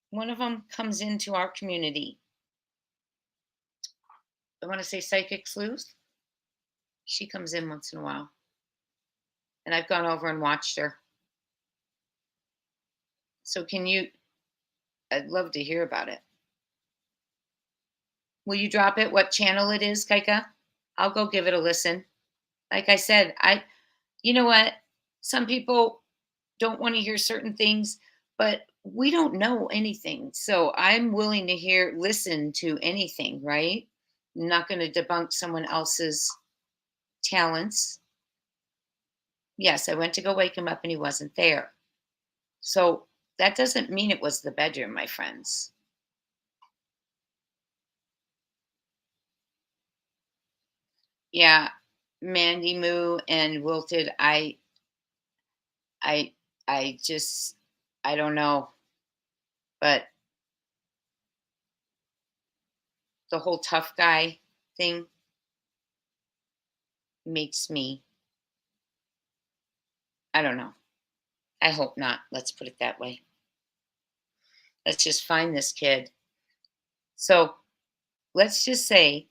one of them comes into our community. I want to say Psychic Sleuth. She comes in once in a while. And I've gone over and watched her. So I'd love to hear about it. Will you drop it? What channel it is, Kaika? I'll go give it a listen. Like I said, you know what? Some people don't want to hear certain things, but we don't know anything. So I'm willing to listen to anything, right? I'm not going to debunk someone else's talents. Yes, I went to go wake him up and he wasn't there. So that doesn't mean it was the bedroom, my friends. Yeah, Mandy Moo and Wilted, I just, I don't know. But the whole tough guy thing makes me, I don't know. I hope not. Let's put it that way. Let's just find this kid. So let's just say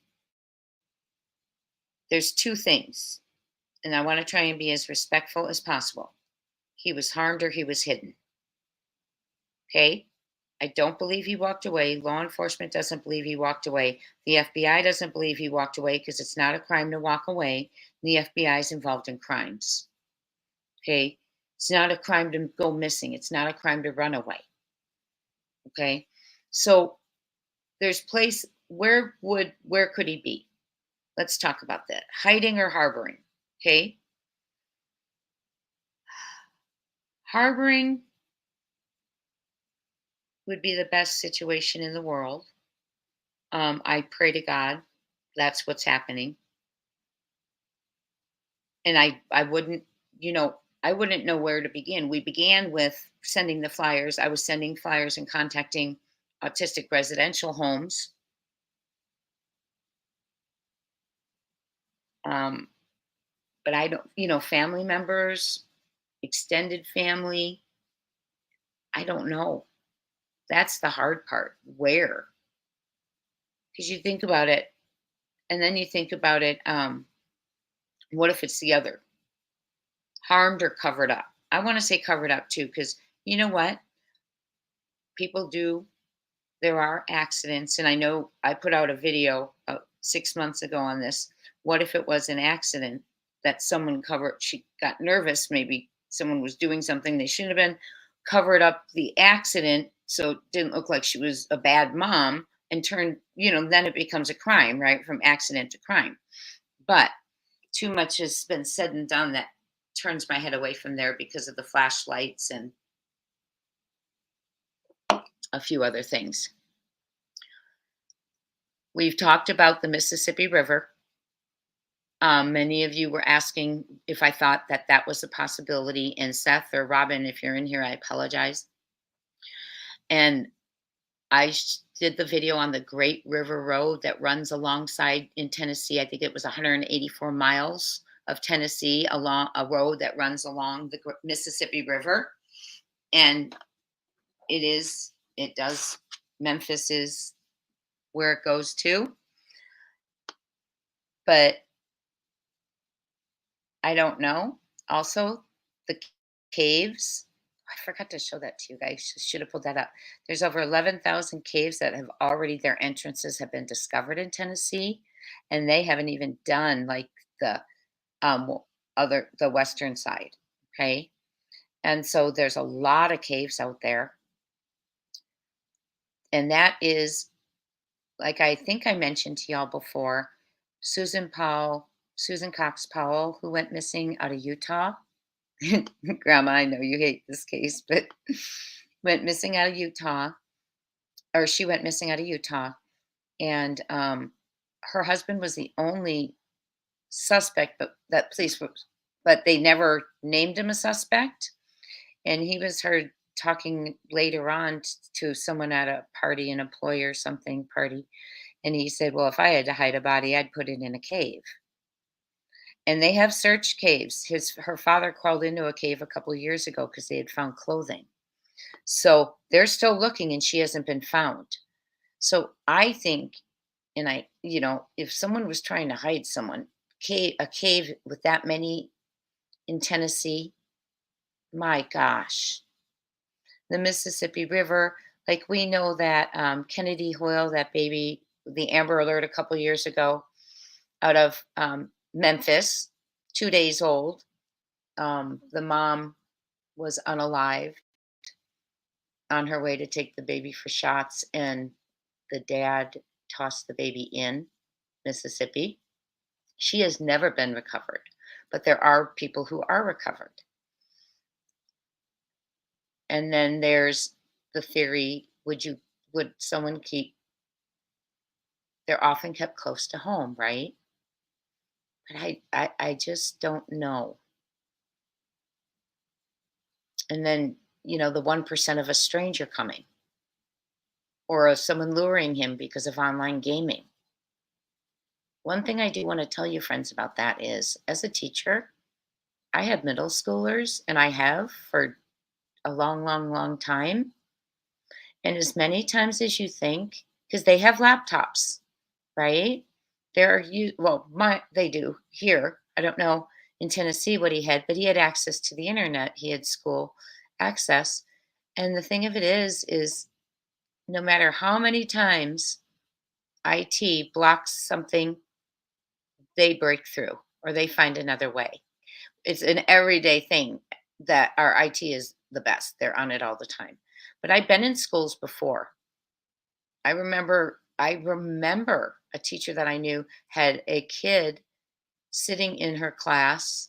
there's two things, and I want to try and be as respectful as possible. He was harmed or he was hidden. Okay? I don't believe he walked away. Law enforcement doesn't believe he walked away. The FBI doesn't believe he walked away because it's not a crime to walk away. The FBI is involved in crimes. Okay? It's not a crime to go missing. It's not a crime to run away. Okay? So there's where could he be? Let's talk about that. Hiding or harboring. Okay? Harboring would be the best situation in the world. I pray to God that's what's happening. And I wouldn't, I wouldn't know where to begin. We began with sending the flyers. I was sending flyers and contacting autistic residential homes. But I don't, family members, extended family, I don't know. That's the hard part. Where? Because you think about it, and then you think about it, what if it's the other? Harmed or covered up? I want to say covered up too, because you know what? There are accidents, and I know I put out a video 6 months ago on this. What if it was an accident that someone she got nervous, maybe someone was doing something they shouldn't have been, covered up the accident so it didn't look like she was a bad mom, and turned, then it becomes a crime, right? From accident to crime. But too much has been said and done that turns my head away from there because of the flashlights and a few other things. We've talked about the Mississippi River. Many of you were asking if I thought that was a possibility. And Seth or Robin, if you're in here, I apologize. And I did the video on the Great River Road that runs alongside in Tennessee. I think it was 184 miles of Tennessee along a road that runs along the Mississippi River. And Memphis is where it goes to. But I don't know. Also, the caves. I forgot to show that to you guys. Should have pulled that up. There's over 11,000 caves that have already, their entrances have been discovered in Tennessee. And they haven't even done like the western side. Okay. And so there's a lot of caves out there. And that is, like I think I mentioned to y'all before, Susan Cox Powell, who went missing out of Utah. Grandma, I know you hate this case, but went missing out of Utah, or she went missing out of Utah, and her husband was the only suspect, but that police were, but they never named him a suspect. And he was heard talking later on to someone at a party, an employer or something party, and he said, "Well, if I had to hide a body, I'd put it in a cave." And they have searched caves. Her father crawled into a cave a couple of years ago because they had found clothing. So they're still looking, and she hasn't been found. So I think, and if someone was trying to hide someone, a cave with that many in Tennessee, my gosh. The Mississippi River, like we know that Kennedy Hoyle, that baby, the Amber Alert a couple years ago, out of Memphis, 2 days old. The mom was unalived on her way to take the baby for shots, and the dad tossed the baby in Mississippi. She has never been recovered, but there are people who are recovered. And then there's the theory, would someone they're often kept close to home, right? But I just don't know. And then, the 1% of a stranger coming, or of someone luring him because of online gaming. One thing I do want to tell you, friends, about that is, as a teacher, I have middle schoolers, and I have for a long, long, long time. And as many times as you think, because they have laptops, right? They do here. I don't know in Tennessee what he had, but he had access to the internet. He had school access. And the thing of it is no matter how many times IT blocks something, they break through or they find another way. It's an everyday thing that our IT is the best. They're on it all the time. But I've been in schools before. I remember a teacher that I knew had a kid sitting in her class,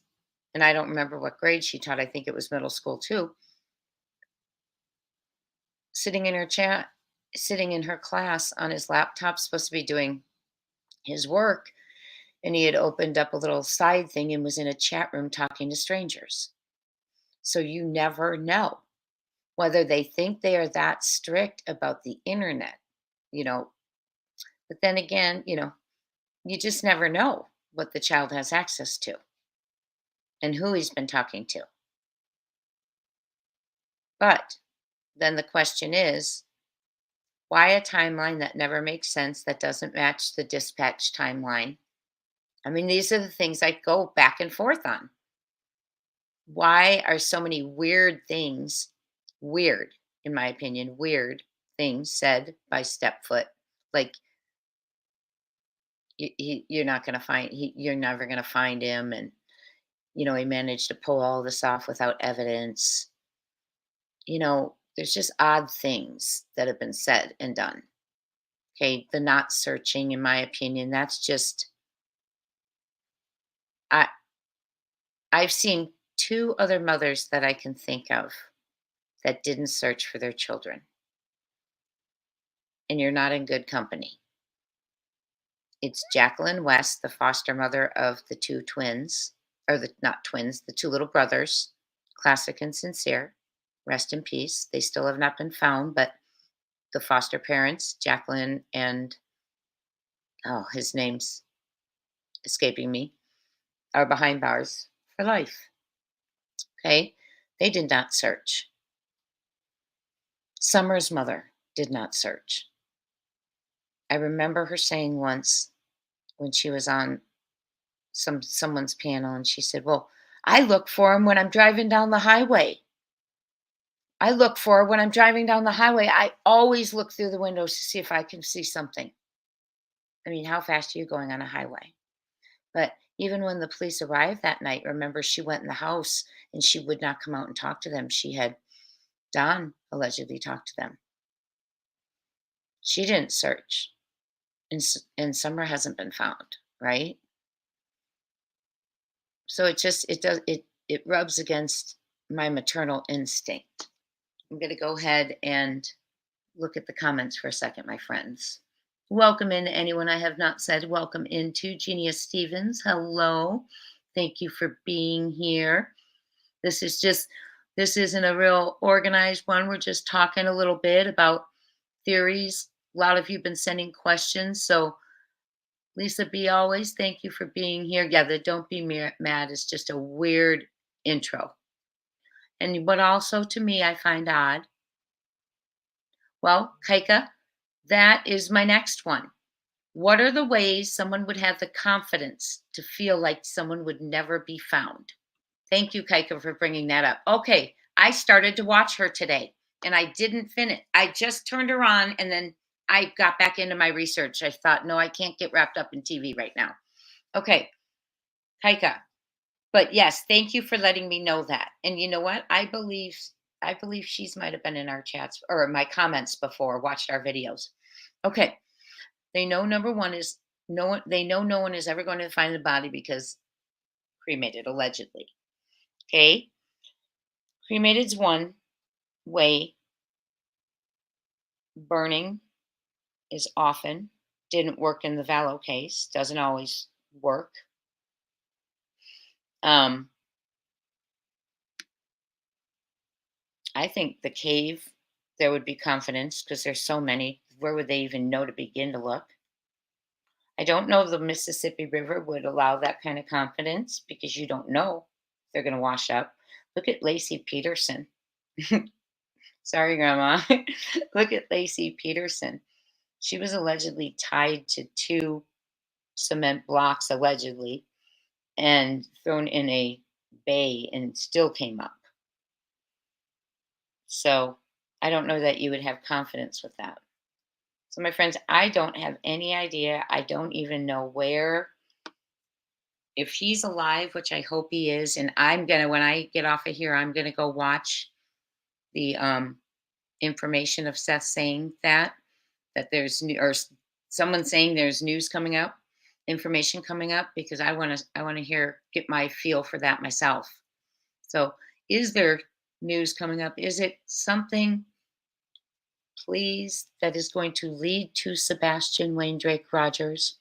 and I don't remember what grade she taught. I think it was middle school too. Sitting in her class on his laptop, supposed to be doing his work, and he had opened up a little side thing and was in a chat room talking to strangers. So you never know whether they think they are that strict about the internet, but then again, you just never know what the child has access to and who he's been talking to. But then the question is, why a timeline that never makes sense, that doesn't match the dispatch timeline? I mean, these are the things I go back and forth on. Why are so many weird, in my opinion, weird things said by Stepfoot? Like, you're not going to you're never going to find him. And, he managed to pull all this off without evidence. There's just odd things that have been said and done. Okay. The not searching, in my opinion, that's just, I've seen 2 other mothers that I can think of that didn't search for their children. And you're not in good company. It's Jacqueline West, the foster mother of the 2 twins, or not twins, the 2 little brothers, Classic and Sincere. Rest in peace. They still have not been found, but the foster parents, Jacqueline and, his name's escaping me, are behind bars for life. Okay? They did not search. Summer's mother did not search. I remember her saying once when she was on someone's panel, and she said, "Well, I look for him when I'm driving down the highway. I always look through the windows to see if I can see something." I mean, how fast are you going on a highway? But even when the police arrived that night, remember, she went in the house and she would not come out and talk to them. She had Don allegedly talk to them. She didn't search. And Summer hasn't been found, right? So it rubs against my maternal instinct. I'm going to go ahead and look at the comments for a second, my friends. Welcome in anyone I have not said welcome into. Genia Stevens, hello. Thank you for being here. This isn't a real organized one. We're just talking a little bit about theories. A lot of you have been sending questions. So Lisa B, always, thank you for being here. Yeah, the don't be mad is just a weird intro. And what also to me I find odd. Well, Kaika, that is my next one. What are the ways someone would have the confidence to feel like someone would never be found? Thank you, Kaika, for bringing that up. Okay, I started to watch her today and I didn't finish. I just turned her on and then I got back into my research. I thought, no, I can't get wrapped up in TV right now. Okay, Kaika. But yes, thank you for letting me know that. And you know what? I believe she's might have been in our chats or my comments before, watched our videos. Okay. They know number one is no one is ever going to find the body because cremated, allegedly. Okay. Cremated's one way. Burning is often. Didn't work in the Vallow case. Doesn't always work. I think the cave, there would be confidence because there's so many. Where would they even know to begin to look? I don't know if the Mississippi River would allow that kind of confidence because you don't know if they're going to wash up. Look at Lacey Peterson. Sorry, Grandma. Look at Lacey Peterson. She was allegedly tied to 2 cement blocks, allegedly, and thrown in a bay and still came up. So I don't know that you would have confidence with that. So, my friends, I don't have any idea. I don't even know where, if he's alive, which I hope he is. And when I get off of here, I'm going to go watch the information of Seth saying that there's new, or someone saying there's news coming up, information coming up, because I want to get my feel for that myself. So is there news coming up? Is it something, please, that is going to lead to Sebastian Wayne Drake Rogers?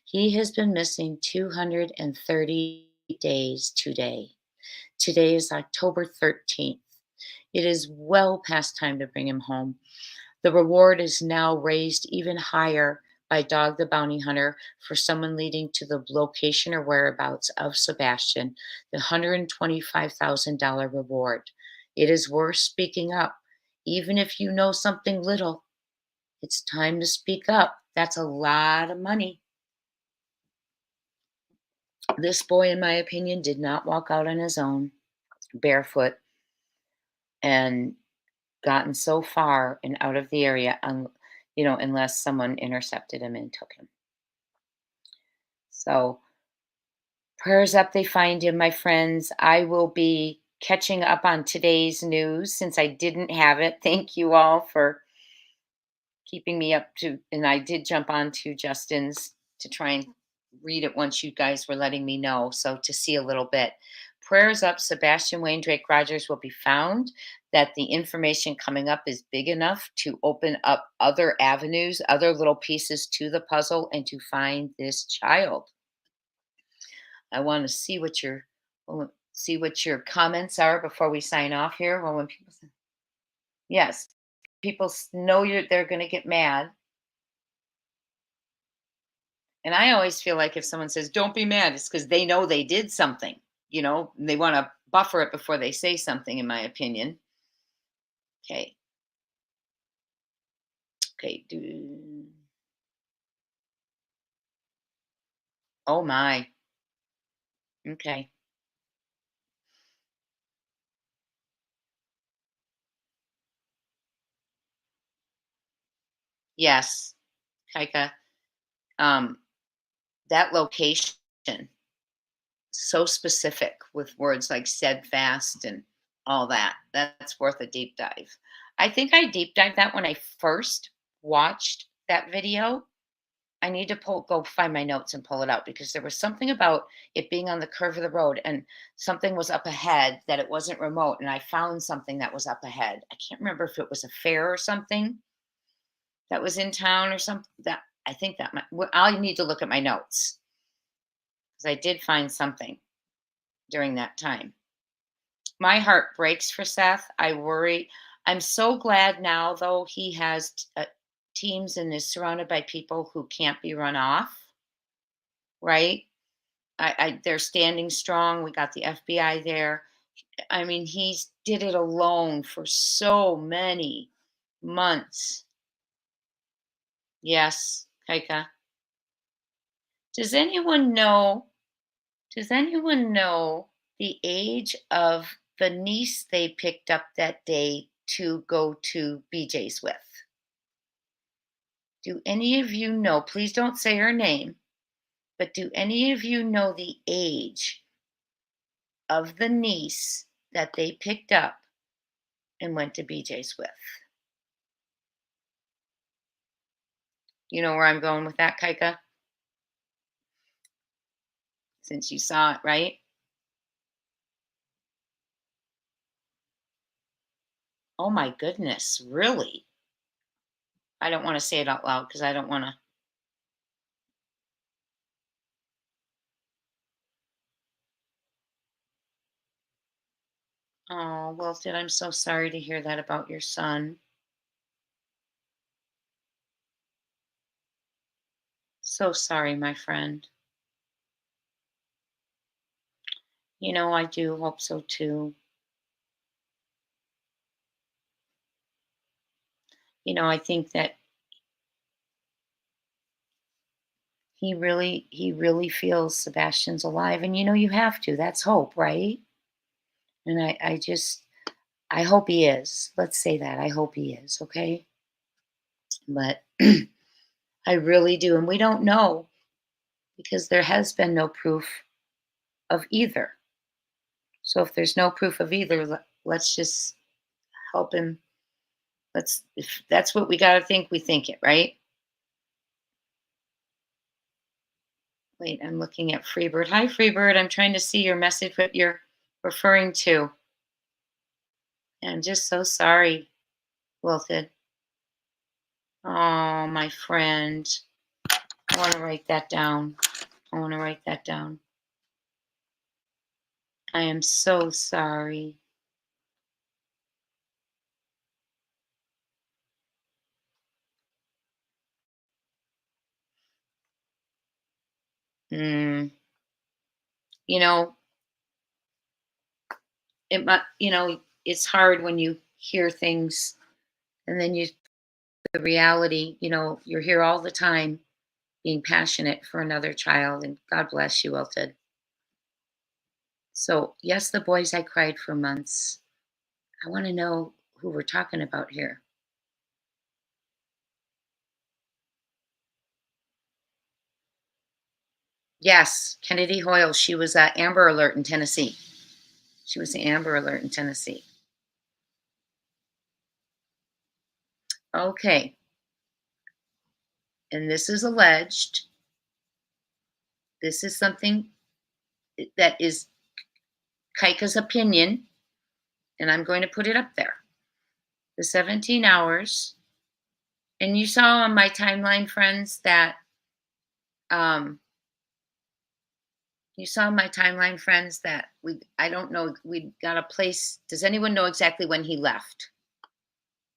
He has been missing 230 days today. Today is October 13th. It is well past time to bring him home. The reward is now raised even higher by Dog the Bounty Hunter for someone leading to the location or whereabouts of Sebastian, the $125,000 reward. It is worth speaking up. Even if you know something little, it's time to speak up. That's a lot of money. This boy, in my opinion, did not walk out on his own, barefoot, and gotten so far and out of the area, unless someone intercepted him and took him. So prayers up, they find him, my friends. I will be catching up on today's news since I didn't have it. Thank you all for keeping me up to, and I did jump on to Justin's to try and read it once you guys were letting me know. So to see a little bit. Prayers up, Sebastian Wayne Drake Rogers will be found, that the information coming up is big enough to open up other avenues, other little pieces to the puzzle, and to find this child. I want to see what your comments are before we sign off here. Well, when people say, yes, people know they're going to get mad. And I always feel like if someone says, don't be mad, it's because they know they did something, they want to buffer it before they say something, in my opinion. Okay. Okay. Oh my. Okay. Yes, Kaika. That location, so specific with words like steadfast and all that. That's worth a deep dive. I think I deep dived that when I first watched that video. I need to go find my notes and pull it out, because there was something about it being on the curve of the road, and something was up ahead that it wasn't remote. And I found something that was up ahead. I can't remember if it was a fair or something that was in town or something. That I think that I'll need to look at my notes, because I did find something during that time. My heart breaks for Seth. I worry. I'm so glad now, though, he has teams and is surrounded by people who can't be run off, right? They're standing strong. We got the FBI there. I mean, he did it alone for so many months. Yes, Kaika. Does anyone know the age of the niece they picked up that day to go to BJ's with? Do any of you know? Please don't say her name, but do any of you know the age of the niece that they picked up and went to BJ's with? You know where I'm going with that, Kaika? Since you saw it, right? Oh my goodness, really? I don't want to say it out loud because I don't want to. Oh, Wilton, I'm so sorry to hear that about your son. So sorry, my friend. You know, I do hope so too. You know, I think that he really feels Sebastian's alive. And you know, you have to. That's hope, right? And I hope he is. Let's say that. I hope he is, okay? But I really do. And we don't know, because there has been no proof of either. So if there's no proof of either, let's just help him. If that's what we got to think, we think it, right? Wait, I'm looking at Freebird. Hi, Freebird. I'm trying to see your message, what you're referring to. I'm just so sorry, Wilted. Oh, my friend. I want to write that down. I am so sorry. You know, it's hard when you hear things and then the reality, you're here all the time being passionate for another child, and God bless you, Wilted. So, yes, the boys, I cried for months. I want to know who we're talking about here. Yes, Kennedy Hoyle. She was Amber Alert in Tennessee. She was the Amber Alert in Tennessee. Okay. And this is alleged. This is something that is Kaika's opinion, and I'm going to put it up there. The 17 hours. And you saw on my timeline, friends, that I don't know, we got a place. Does anyone know exactly when he left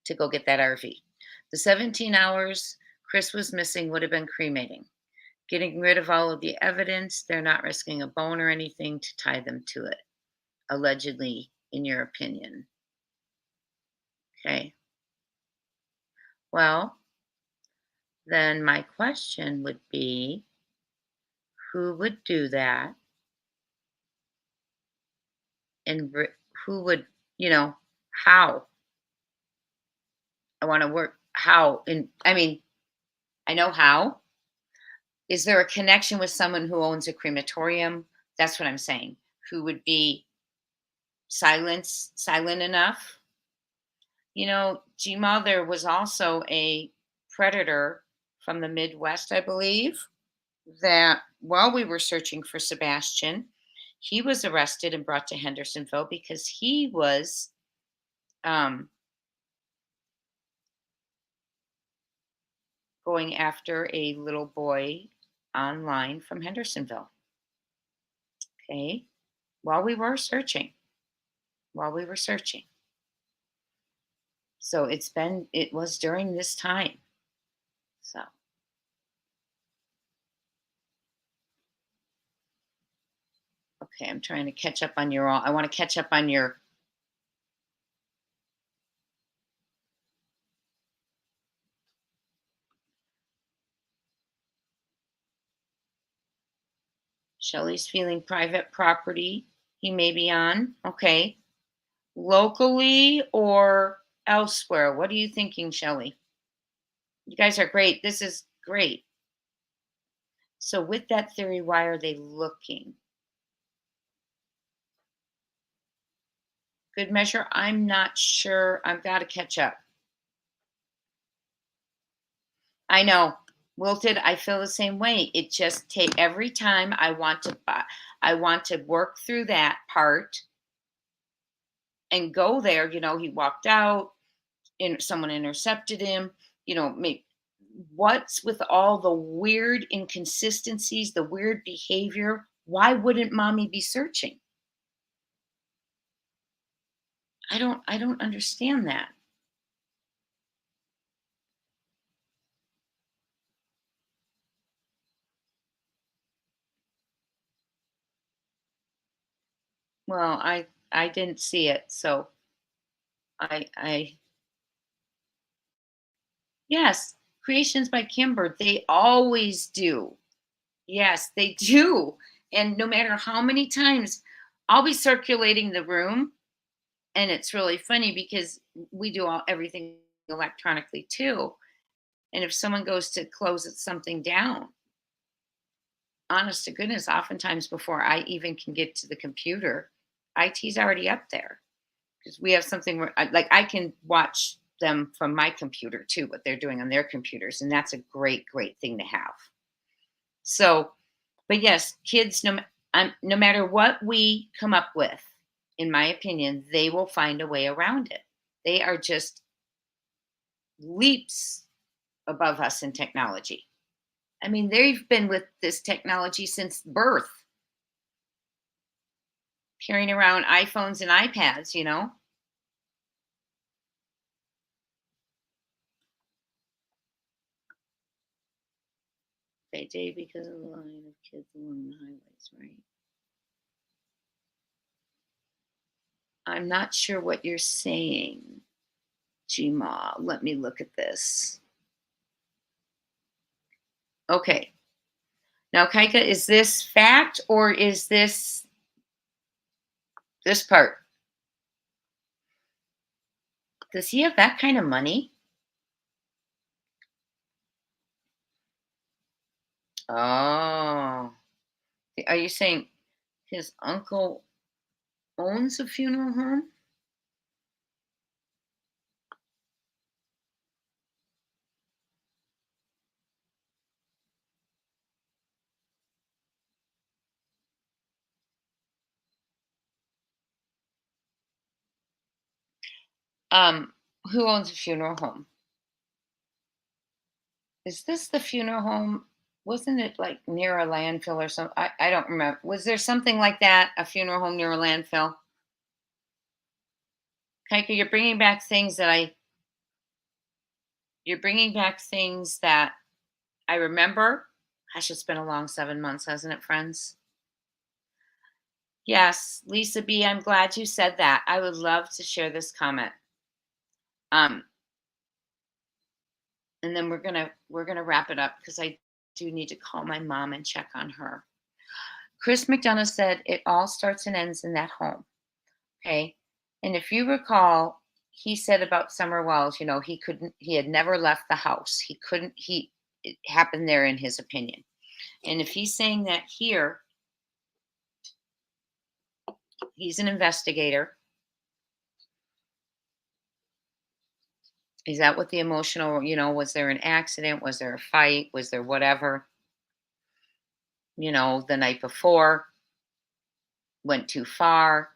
to go get that RV? The 17 hours Chris was missing would have been cremating, getting rid of all of the evidence. They're not risking a bone or anything to tie them to it, allegedly, in your opinion. Okay. Well, then my question would be, who would do that? And who would, how? I want to work how. And I mean, I know how. Is there a connection with someone who owns a crematorium? That's what I'm saying. Who would be silent enough? Gma, there was also a predator from the Midwest, I believe, that while we were searching for Sebastian, he was arrested and brought to Hendersonville because he was going after a little boy online from Hendersonville. Okay. While we were searching. So it was during this time. So. Okay, I'm trying to catch up on I want to catch up on your. Shelley's feeling private property. He may be on. Okay. Locally or elsewhere? What are you thinking, Shelley? You guys are great. This is great. So with that theory, why are they looking? Good measure. I'm not sure. I've got to catch up. I know. Wilted, I feel the same way. It just take every time I want to work through that part and go there. He walked out, and someone intercepted him. Maybe what's with all the weird inconsistencies, the weird behavior? Why wouldn't mommy be searching? I don't understand that. Well, I didn't see it, so I yes, creations by Kimber, they always do. Yes, they do. And no matter how many times I'll be circulating the room, and it's really funny because we do everything electronically too. And if someone goes to close something down, honest to goodness, oftentimes before I even can get to the computer, IT's already up there because we have something where I can watch them from my computer too, what they're doing on their computers. And that's a great, great thing to have. So, but yes, kids, no matter what we come up with, in my opinion, they will find a way around it. They are just leaps above us in technology. I mean, they've been with this technology since birth, carrying around iPhones and iPads, They do because of the line of kids along the highways, right? I'm not sure what you're saying, Gma. Let me look at this. Okay. Now, Kaika, is this fact or is this part? Does he have that kind of money? Oh. Are you saying his uncle owns a funeral home? Who owns a funeral home? Is this the funeral home? Wasn't it like near a landfill or something? I don't remember. Was there something like that? A funeral home near a landfill? Kaika, you're bringing back things that I remember. Gosh, it's been a long 7 months, hasn't it, friends? Yes, Lisa B, I'm glad you said that. I would love to share this comment. And then we're gonna wrap it up because I do need to call my mom and check on her. Chris McDonough said it all starts and ends in that home. Okay. And if you recall, he said about Summer Wells, he had never left the house. It happened there in his opinion. And if he's saying that here, he's an investigator. Is that what the emotional, was there an accident? Was there a fight? Was there whatever, the night before? Went too far,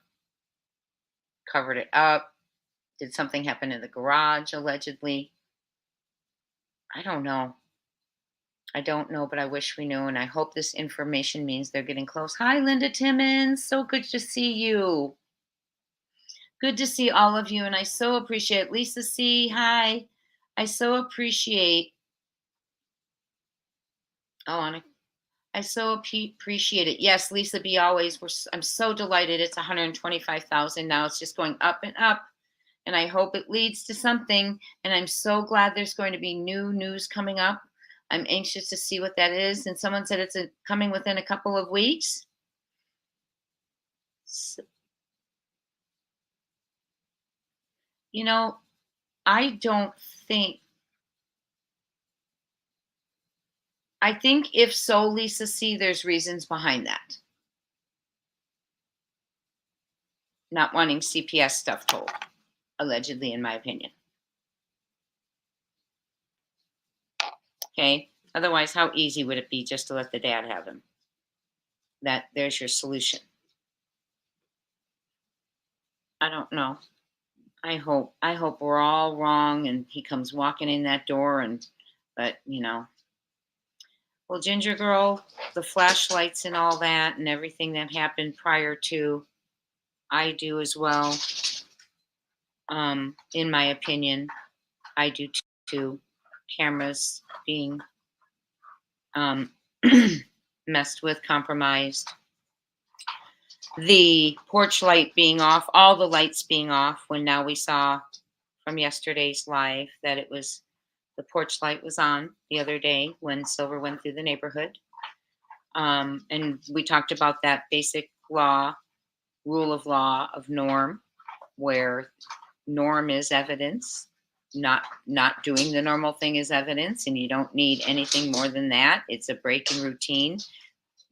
covered it up. Did something happen in the garage, allegedly? I don't know. I don't know, but I wish we knew. And I hope this information means they're getting close. Hi, Linda Timmons. So good to see you. Good to see all of you. And I so appreciate Lisa C. Hi. I so appreciate. Oh, Anna. I so appreciate it. Yes, Lisa B. Always. I'm so delighted. It's 125,000 now. It's just going up and up. And I hope it leads to something. And I'm so glad there's going to be new news coming up. I'm anxious to see what that is. And someone said it's coming within a couple of weeks. So, I think if so, Lisa C., there's reasons behind that. Not wanting CPS stuff told, allegedly, in my opinion. Okay. Otherwise, how easy would it be just to let the dad have him? There's your solution. I don't know. I hope we're all wrong and he comes walking in that door but well, Ginger Girl, the flashlights and all that and everything that happened prior to, I do as well. In my opinion, I do too. Cameras being messed with, compromised. The porch light being off, all the lights being off, when now we saw from yesterday's live that the porch light was on the other day when Silver went through the neighborhood. And we talked about that basic rule of law of norm, where norm is evidence. Not doing the normal thing is evidence, and you don't need anything more than that. It's a break in routine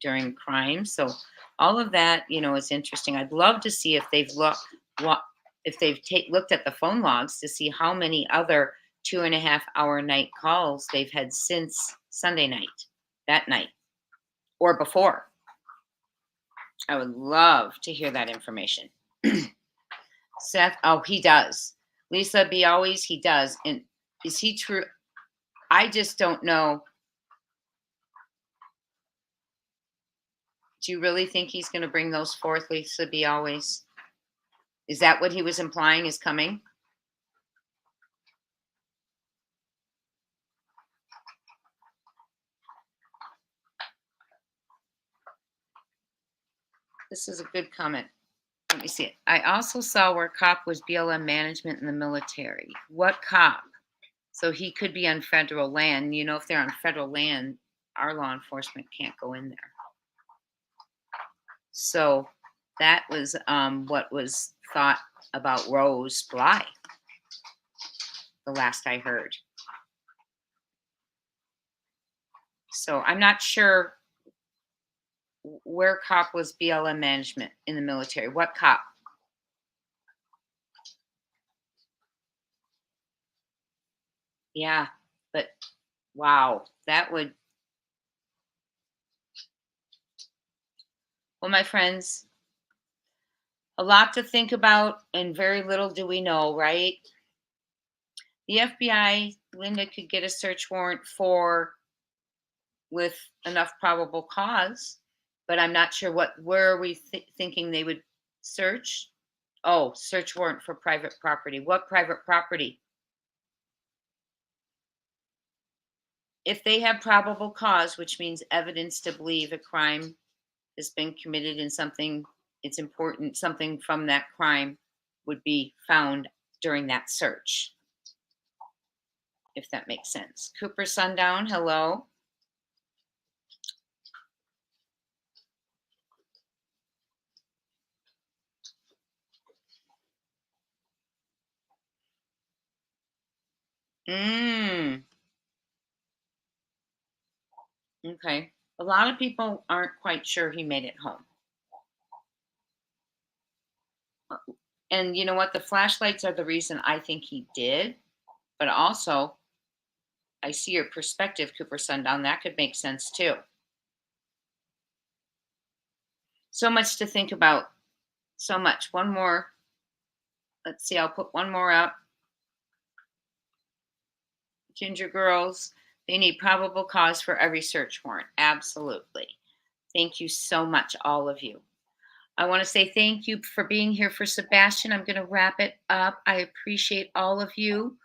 during crime. So all of that, is interesting. I'd love to see if they've looked at the phone logs to see how many other 2.5-hour night calls they've had since Sunday night, that night, or before. I would love to hear that information. Seth, he does. Lisa B. Always, he does. And is he true? I just don't know. Do you really think he's going to bring those forth, Lisa B. Always? Is that what he was implying is coming? This is a good comment. Let me see it. I also saw where cop was BLM management in the military. What cop? So he could be on federal land. If they're on federal land, our law enforcement can't go in there. So that was what was thought about Rose Bly, the last I heard. So I'm not sure where cop was BLM management in the military. What cop? Yeah, but wow, that would. Well, my friends, a lot to think about and very little do we know, right? The FBI, Linda, could get a search warrant with enough probable cause, but I'm not sure where are we thinking they would search? Oh, search warrant for private property. What private property? If they have probable cause, which means evidence to believe a crime has been committed and it's important, something from that crime would be found during that search. If that makes sense. Cooper Sundown, hello. Okay. A lot of people aren't quite sure he made it home. And you know what? The flashlights are the reason I think he did. But also, I see your perspective, Cooper Sundown. That could make sense too. So much to think about. So much. One more. Let's see, I'll put one more up. Ginger girls, they need probable cause for every search warrant. Absolutely. Thank you so much, all of you. I want to say thank you for being here for Sebastian. I'm going to wrap it up. I appreciate all of you.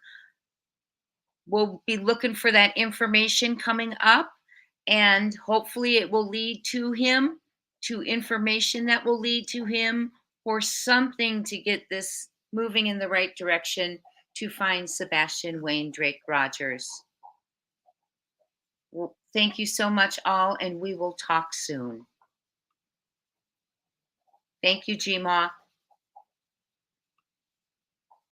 We'll be looking for that information coming up, and hopefully it will lead to him, to information that will lead to him, or something to get this moving in the right direction to find Sebastian Wayne Drake Rogers. Well, thank you so much, all, and we will talk soon. Thank you, Gma.